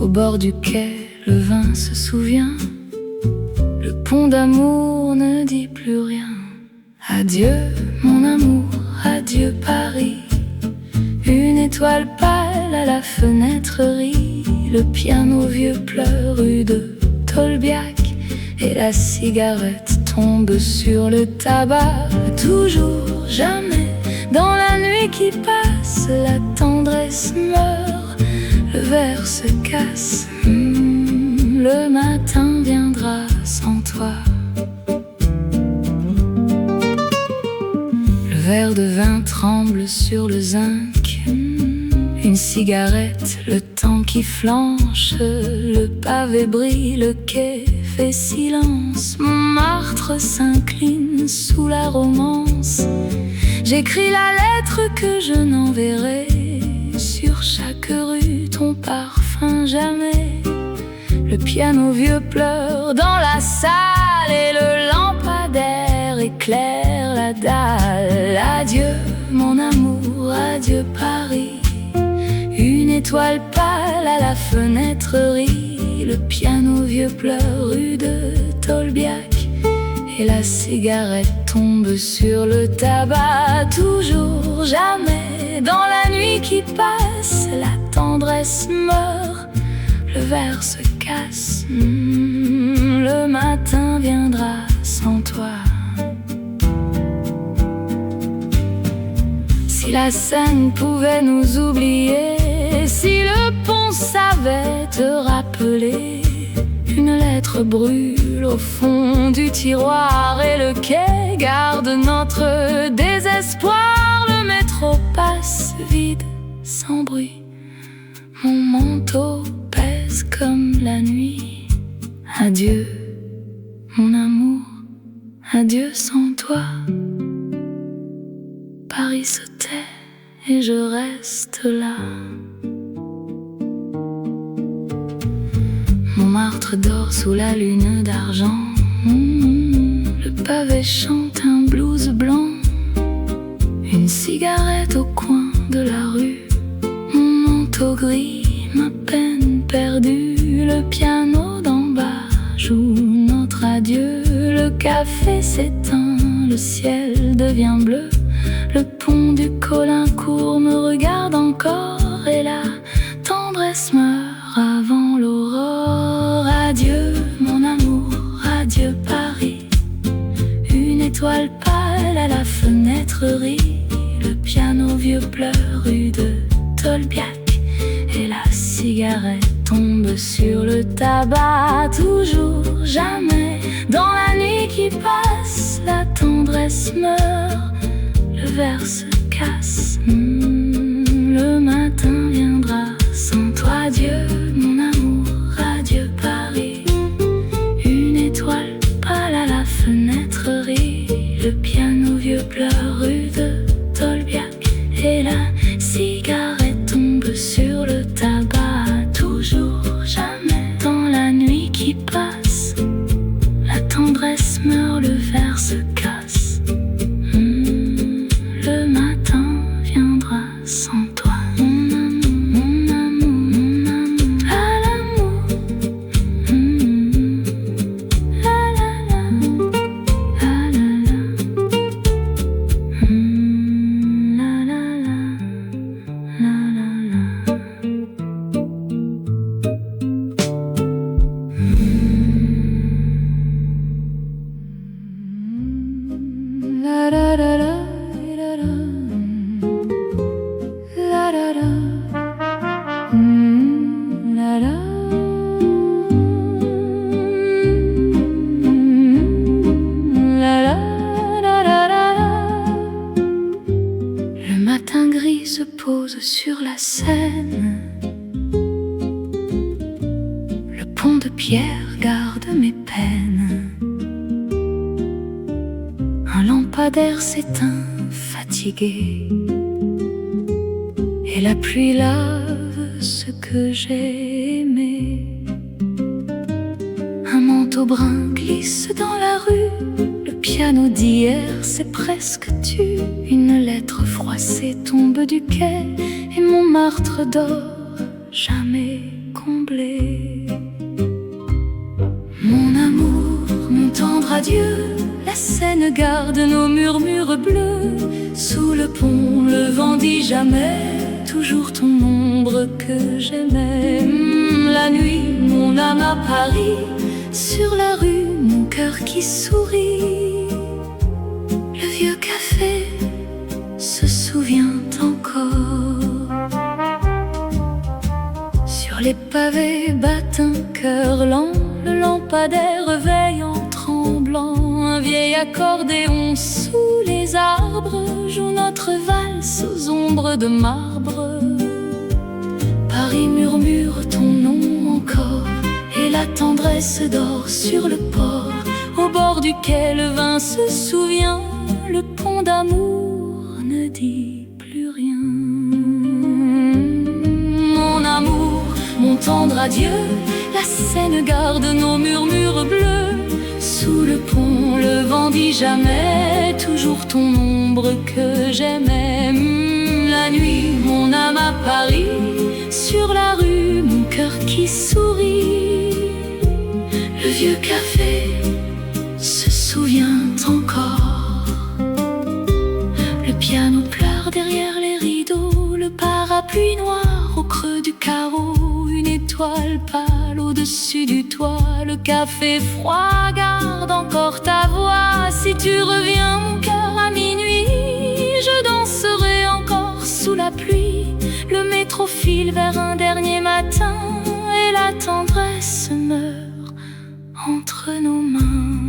Au bord du quai, le vin se souvient. Le pont d'amour ne dit plus rien. Adieu mon amour, adieu Paris. Une étoile pâle à la fenêtre rit. Le piano vieux pleure rue de Tolbiac. Et la cigarette tombe sur le tabac. Toujours jamais dans la nuit qui passe. La tendresse meurt, le verre se casse. Le matin viendra sans toi. Le verre de vin tremble sur le zinc. Une cigarette, le temps qui flanche. Le pavé brille, le quai fait silence. Montmartre s'incline sous la romance. J'écris la lettre que je n'enverrai. Sur chaque rue ton parfum jamais. Le piano vieux pleure dans la salle. Et le lampadaire éclaire la dalle. Adieu mon amour, adieu Paris. Une étoile pâle à la fenêtre rit. Le piano vieux pleure rue de Tolbiac. Et la cigarette tombe sur le tabac. Toujours jamais dans la nuit qui passe. La tendresse meurt, le verre se casse. Le matin viendra sans toi. Si la Seine pouvait nous oublier, si le pont savait te rappeler. Une lettre brûle au fond du tiroir. Et le quai garde notre désespoir. Le métro passe vide, sans bruit. Mon manteau pèse comme la nuit. Adieu mon amour, adieu sans toi. Paris se tait et je reste là. Montmartre dort sous la lune d'argent. Le pavé chante un blues blanc. Une cigarette au coin de la rue. Mon manteau gris, ma peine perdue. Le piano d'en bas joue notre adieu. Le café s'éteint, le ciel devient bleu. Le pont du Caulaincourt me regarde encore. Et la tendresse meurt avant l'aurore. Adieu mon amour, adieu Paris. Une étoile pâle à la fenêtre rit. Le piano vieux pleure rue de Tolbiac, et la cigarette tombe sur le tabac. Toujours, jamais, dans la nuit qui passe, la tendresse meurt, le verre se casse. Le matin viendra sans toi, adieu mon amour, adieu Paris. Une étoile pâle à la fenêtre rit, le piano vieux pleure rue de Tolbiac, et la cigarette tombe sur le tabac. Toujours, jamais, dans la nuit qui passe, la tendresse meurt, le verre se casse. Le matin viendra sans toi, mon amour, mon amour, mon amour. À l'amour, la la la, la la la, la la la, la la la. La da da da da da, la da da, la da, la da da da da. Le matin gris se pose sur la Seine. Le pont de pierre garde mes peines. Un lampadaire s'éteint, fatigué, et la pluie lave ce que j'ai aimé. Un manteau brun glisse dans la rue, le piano d'hier s'est presque tu. Une lettre froissée tombe du quai, et Montmartre dort, jamais comblé. Mon amour, mon tendre adieu, la Seine garde nos murmures bleus. Sous le pont, le vent dit jamais, toujours ton ombre que j'aimais. La nuit, mon âme à Paris, sur la rue, mon cœur qui sourit. Le vieux café se souvient encore. Sur les pavés battent un cœur lent, le lampadaire veille en tremblant. Un vieil accordéon sous les arbres joue notre valse aux ombres de marbre. Paris murmure ton nom encore, et la tendresse dort sur le port. Au bord duquel le vin se souvient, le pont d'amour ne dit plus rien. Mon amour, mon tendre adieu, la Seine garde nos murmures bleus. Sous le pont, le vent dit jamais, toujours ton ombre que j'aimais. La nuit, mon âme à Paris, sur la rue, mon cœur qui sourit. Le vieux café se souvient encore. Le piano pleure derrière les rideaux, le parapluie noir au creux du carreau. Une étoile pâle au-dessus du toit, le café froid garde encore ta voix. Si tu reviens mon cœur à minuit, je danserai encore sous la pluie. Le métro file vers un dernier matin, et la tendresse meurt entre nos mains.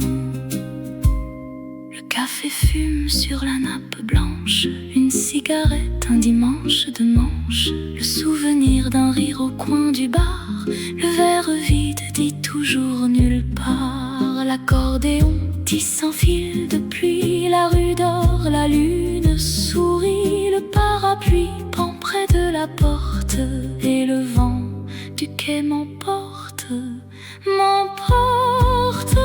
Le café fume sur la nappe blanche, une cigarette, un dimanche de manche. Le souvenir d'un rire au coin du bar, le verre vide dit toujours nulle part. L'accordéon tisse un fil de pluie, la rue dort, la lune sourit. Le parapluie pend près de la porte, et le vent du quai m'emporte, m'emporte.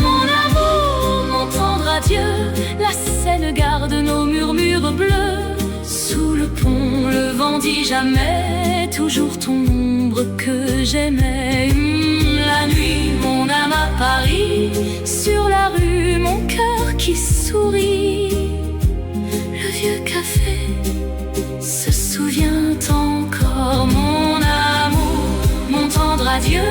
Mon amour, mon tendre adieu, la Seine garde nos murmures bleus. Sous le pont, le vent dit jamais, toujours ton ombre que j'aimais. La nuit, mon âme à Paris, sur la rue, mon cœur qui sourit. Le vieux café se souvient encore. Mon amour, mon tendre adieu,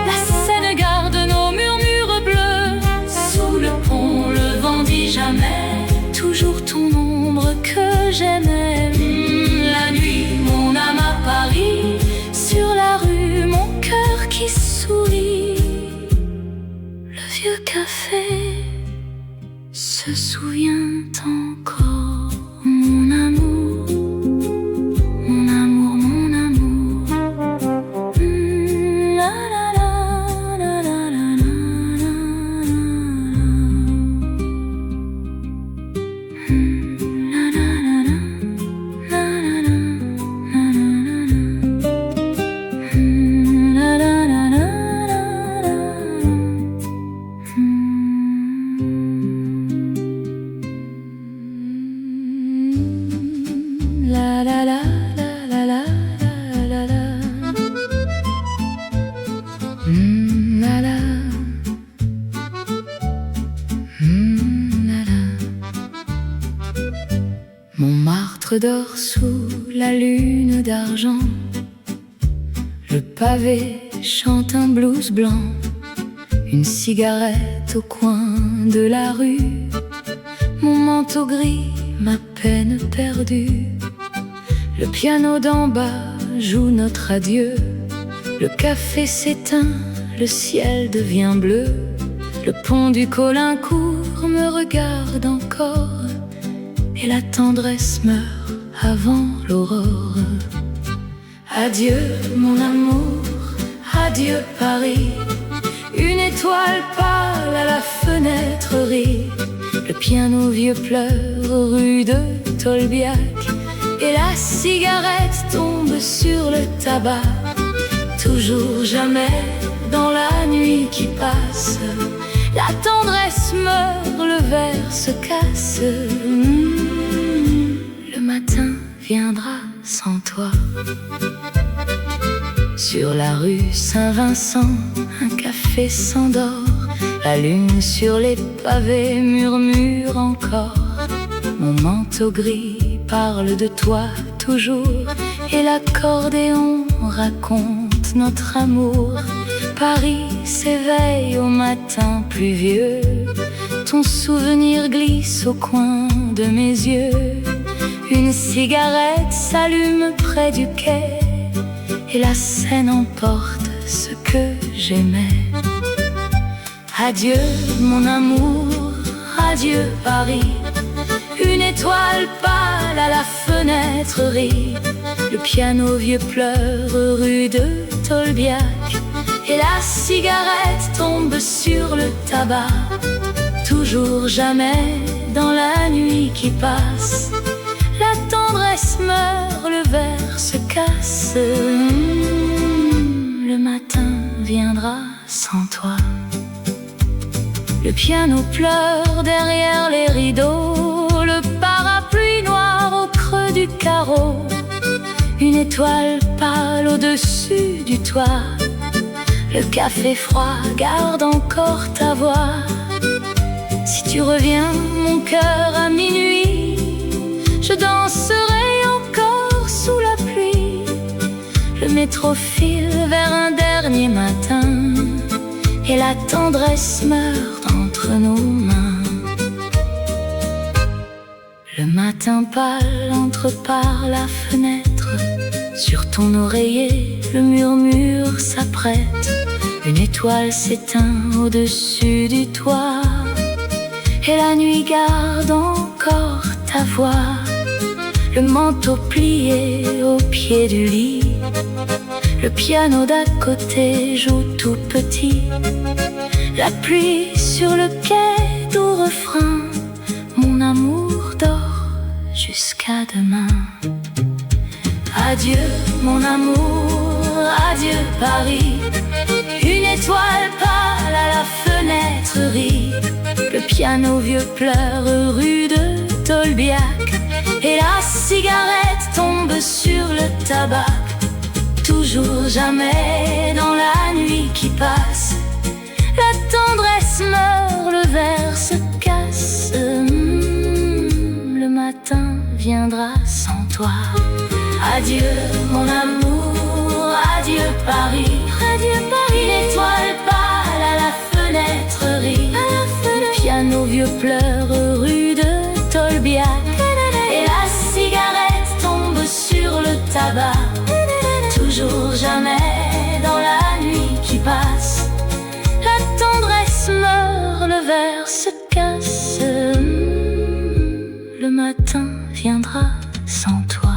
la Seine garde nos murmures bleus. Sous le pont, le vent dit jamais, toujours ton ombre que j'aimais. La nuit, fenêtre dort sous la lune d'argent. Le pavé chante un blues blanc. Une cigarette au coin de la rue. Mon manteau gris, ma peine perdue. Le piano d'en bas joue notre adieu. Le café s'éteint, le ciel devient bleu. Le pont du Caulaincourt me regarde encore. Et la tendresse meurt avant l'aurore. Adieu mon amour, adieu Paris. Une étoile pâle à la fenêtre rit. Le piano vieux pleure rue de Tolbiac. Et la cigarette tombe sur le tabac. Toujours jamais dans la nuit qui passe. La tendresse meurt, le verre se casse. Le matin viendra sans toi. Sur la rue Saint-Vincent, un café s'endort. La lune sur les pavés murmure encore. Mon manteau gris parle de toi toujours. Et l'accordéon raconte notre amour. Paris s'éveille au matin pluvieux. Ton souvenir glisse au coin de mes yeux. Une cigarette s'allume près du quai. Et la Seine emporte ce que j'aimais. Adieu mon amour, adieu Paris. Une étoile pâle à la fenêtre rit. Le piano vieux pleure rue de Tolbiac. Et la cigarette tombe sur le tabac. Toujours jamais dans la nuit qui passe. La tendresse meurt, le verre se casse. Le matin viendra sans toi. Le piano pleure derrière les rideaux. Le parapluie noir au creux du carreau. Une étoile pâle au-dessus du toit. Le café froid garde encore ta voix. Si tu reviens, mon cœur à minuit, je danserai encore sous la pluie. Le métro file vers un dernier matin. Et la tendresse meurt entre nos mains. Le matin pâle entre par la fenêtre. Sur ton oreiller, le murmure s'apprête. Une étoile s'éteint au-dessus du toit. Et la nuit garde encore ta voix. Le manteau plié au pied du lit. Le piano d'à côté joue tout petit. La pluie sur le quai, doux refrain. Mon amour dort jusqu'à demain. Adieu mon amour, adieu Paris. Une étoile pâle à la fenêtre rit. Le piano vieux pleure rue de Tolbiac. Et la cigarette tombe sur le tabac. Toujours jamais dans la nuit qui passe. La tendresse meurt, le verre se casse. Le matin viendra sans toi. Adieu mon amour, adieu Paris. Adieu Paris. Une étoile pâle à la fenêtre rit. Le piano vieux pleure rue de Tolbiac. Et la cigarette tombe sur le tabac. Toujours jamais dans la nuit qui passe. La tendresse meurt, le verre se casse. Le matin viendra sans toi.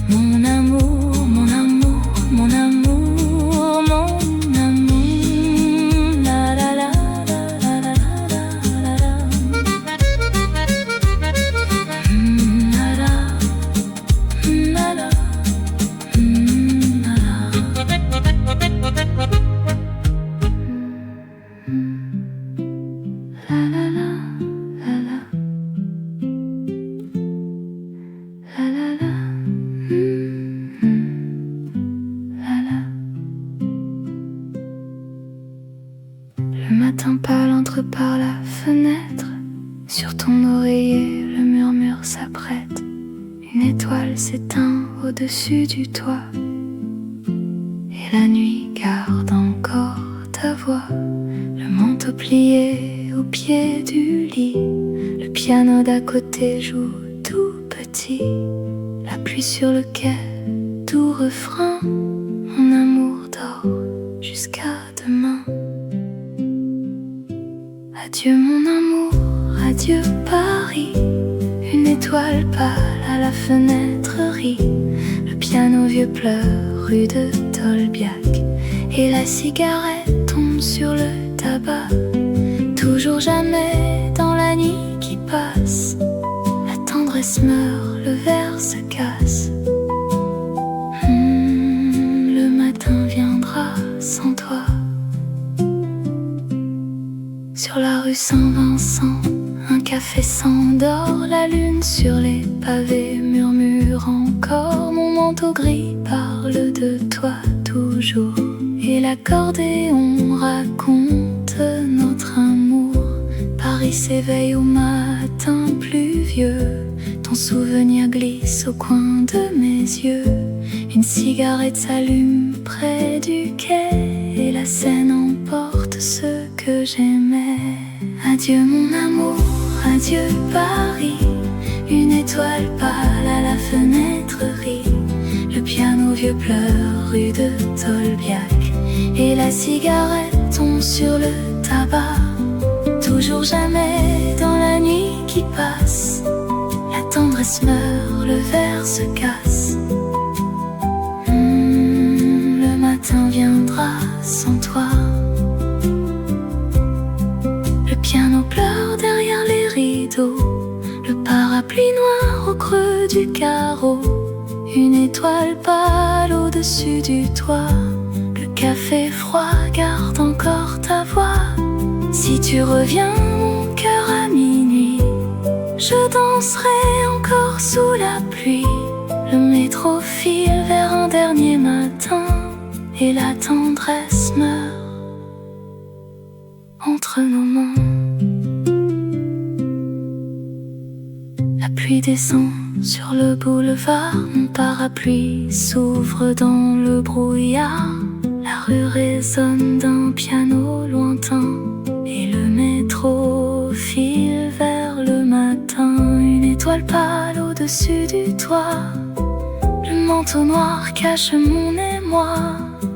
Mon amour, mon amour, mon amour, mon amour. La la la la la la la la la. La la la la. s'éteint au-dessus du toit, et la nuit garde encore ta voix. Le manteau plié au pied du lit, le piano d'à côté joue tout petit. La pluie sur le quai, doux refrain, mon amour dort jusqu'à demain. Adieu mon amour, adieu Paris. Une étoile pâle à la fenêtre rit. Le piano vieux pleure rue de Tolbiac, et la cigarette tombe sur le tabac. Toujours jamais dans la nuit qui passe, la tendresse meurt, le verre se casse. Le matin viendra sans toi. Sur la rue Saint-Vincent, un café s'endort. La lune sur les pavés murmure encore. Mon manteau gris parle de toi toujours, et l'accordéon raconte notre amour. Paris s'éveille au matin pluvieux, ton souvenir glisse au coin de mes yeux. Une cigarette s'allume près du quai, et la Seine emporte ce que j'aimais. Adieu mon amour, adieu Paris. Une étoile pâle à la fenêtre rit. Le piano vieux pleure rue de Tolbiac, et la cigarette tombe sur le tabac. Toujours jamais dans la nuit qui passe, la tendresse meurt, le verre se casse. Le matin viendra sans toi. Le piano pleure derrière les rideaux, le parapluie noir au creux du carreau. Une étoile pâle au-dessus du toit, le café froid garde encore ta voix. Si tu reviens mon cœur à minuit, je danserai encore sous la pluie. Le métro file vers un dernier matin, et la tendresse meurt entre nos mains. La pluie descend sur le boulevard, mon parapluie s'ouvre dans le brouillard. La rue résonne d'un piano lointain, et le métro file vers le matin. Une étoile pâle au-dessus du toit, le manteau noir cache mon émoi.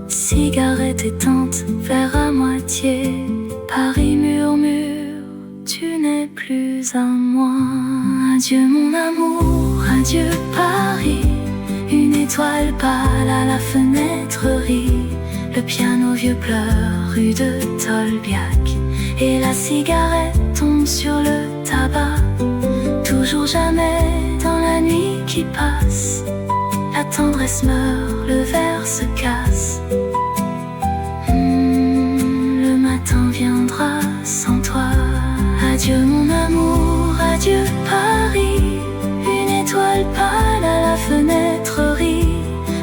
Cigarette éteinte, verre à moitié. Paris murmure, tu n'es plus à moi. Adieu mon amour, adieu Paris. Une étoile pâle à la fenêtre rit. Le piano vieux pleure rue de Tolbiac, et la cigarette tombe sur le tabac. Toujours jamais dans la nuit qui passe, la tendresse meurt, le verre se casse. Le matin viendra sans toi. Adieu mon amour, adieu Paris. Une étoile pâle à la fenêtre rit.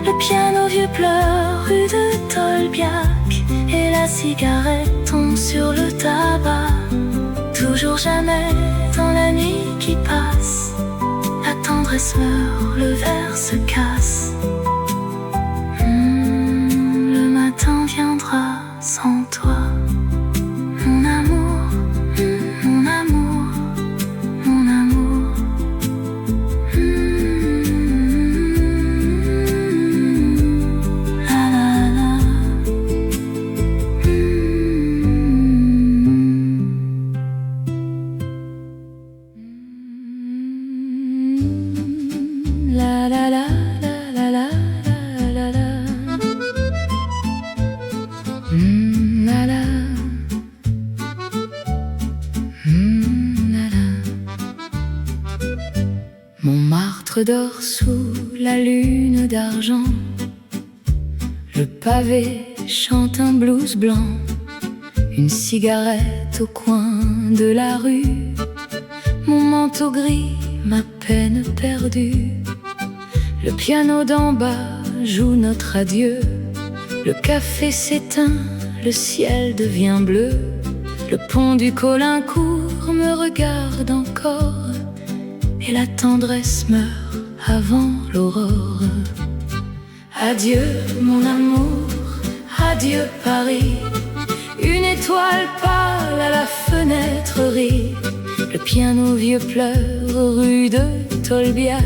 Le piano vieux pleure rue de Tolbiac, et la cigarette tombe sur le tabac. Toujours jamais dans la nuit qui passe, la tendresse meurt, le verre se casse. Le matin viendra sans toi. Mon amour, mon amour, mon amour. La la la. La la la la la la la la. La la. La la. Montmartre dort sous la lune d'argent. Le pavé chante un blues blanc. Une cigarette au coin de la rue. Mon manteau gris, ma peine perdue. Le piano d'en bas joue notre adieu. Le café s'éteint, le ciel devient bleu. Le pont du Caulaincourt me regarde encore, et la tendresse meurt avant l'aurore. Adieu mon amour, adieu Paris. Une étoile pâle à la fenêtre rit. Le piano vieux pleure rue de Tolbiac.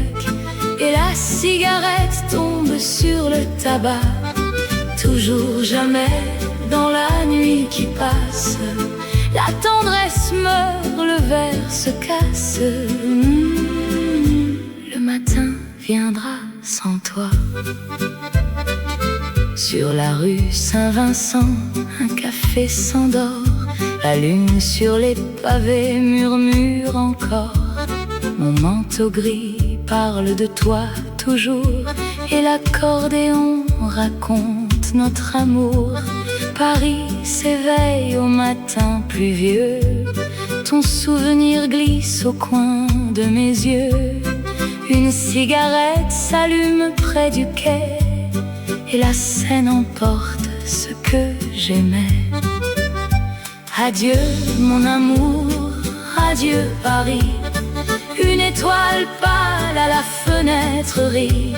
Et la cigarette tombe sur le tabac. Toujours jamais dans la nuit qui passe. La tendresse meurt, le verre se casse. Le matin viendra sans toi. Sur la rue Saint-Vincent, un café s'endort. La lune sur les pavés murmure encore. Mon manteau gris parle de toi toujours. Et l'accordéon raconte notre amour. Paris s'éveille au matin pluvieux. Ton souvenir glisse au coin de mes yeux. Une cigarette s'allume près du quai. Et la Seine emporte ce que j'aimais. Adieu mon amour, adieu Paris. Une étoile pâle à la fenêtre rit.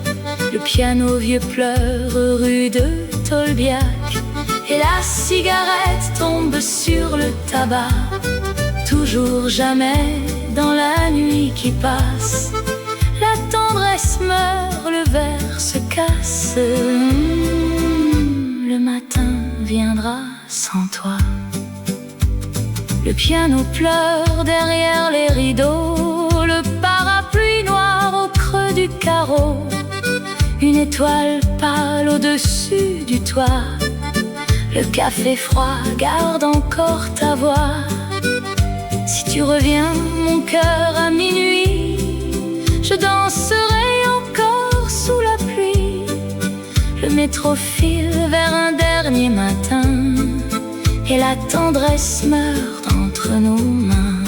Le piano vieux pleure rue de Tolbiac. Et la cigarette tombe sur le tabac. Toujours jamais dans la nuit qui passe. La tendresse meurt, le verre se casse. Le matin viendra sans toi. Le piano pleure derrière les rideaux. Le parapluie noir au creux du carreau. Une étoile pâle au-dessus du toit. Le café froid garde encore ta voix. Si tu reviens, mon cœur à minuit, je danserai encore sous la pluie. Le métro file vers un dernier matin. Et la tendresse meurt entre nos mains.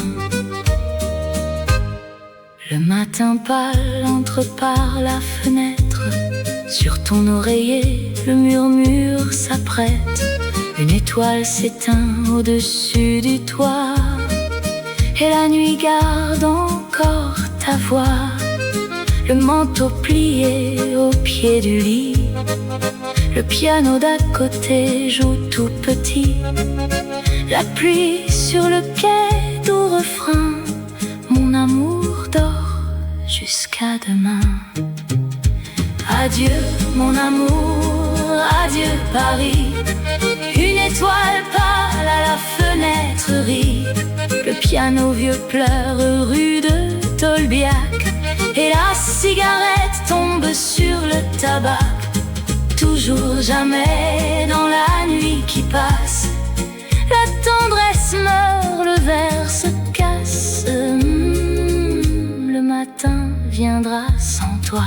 Le matin pâle entre par la fenêtre. Sur ton oreiller, le murmure s'apprête. Une étoile s'éteint au-dessus du toit. Et la nuit garde encore ta voix. Le manteau plié au pied du lit. Le piano d'à côté joue tout petit. La pluie sur le quai, doux refrain. Mon amour dort jusqu'à demain. Adieu mon amour, adieu Paris. Une étoile pâle à la fenêtre rit. Le piano vieux pleure rue de Tolbiac. Et la cigarette tombe sur le tabac. Toujours jamais dans la nuit qui passe. La tendresse meurt, le verre se casse. Le matin viendra sans toi.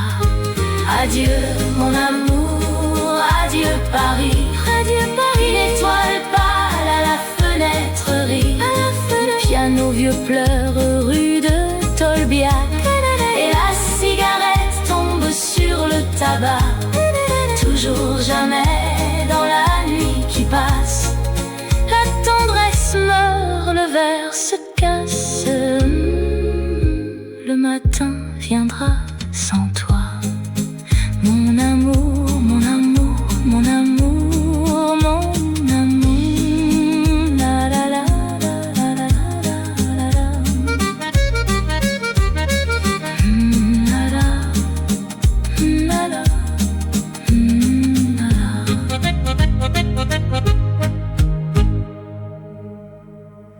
Adieu mon amour, adieu Paris. Adieu Paris. Une étoile pâle à la fenêtre rit. Le piano vieux pleure rue de Tolbiac. Et la cigarette tombe sur le tabac. Toujours jamais dans la nuit qui passe. La tendresse meurt, le verre se casse. Le matin viendra sans toi. Mon amour,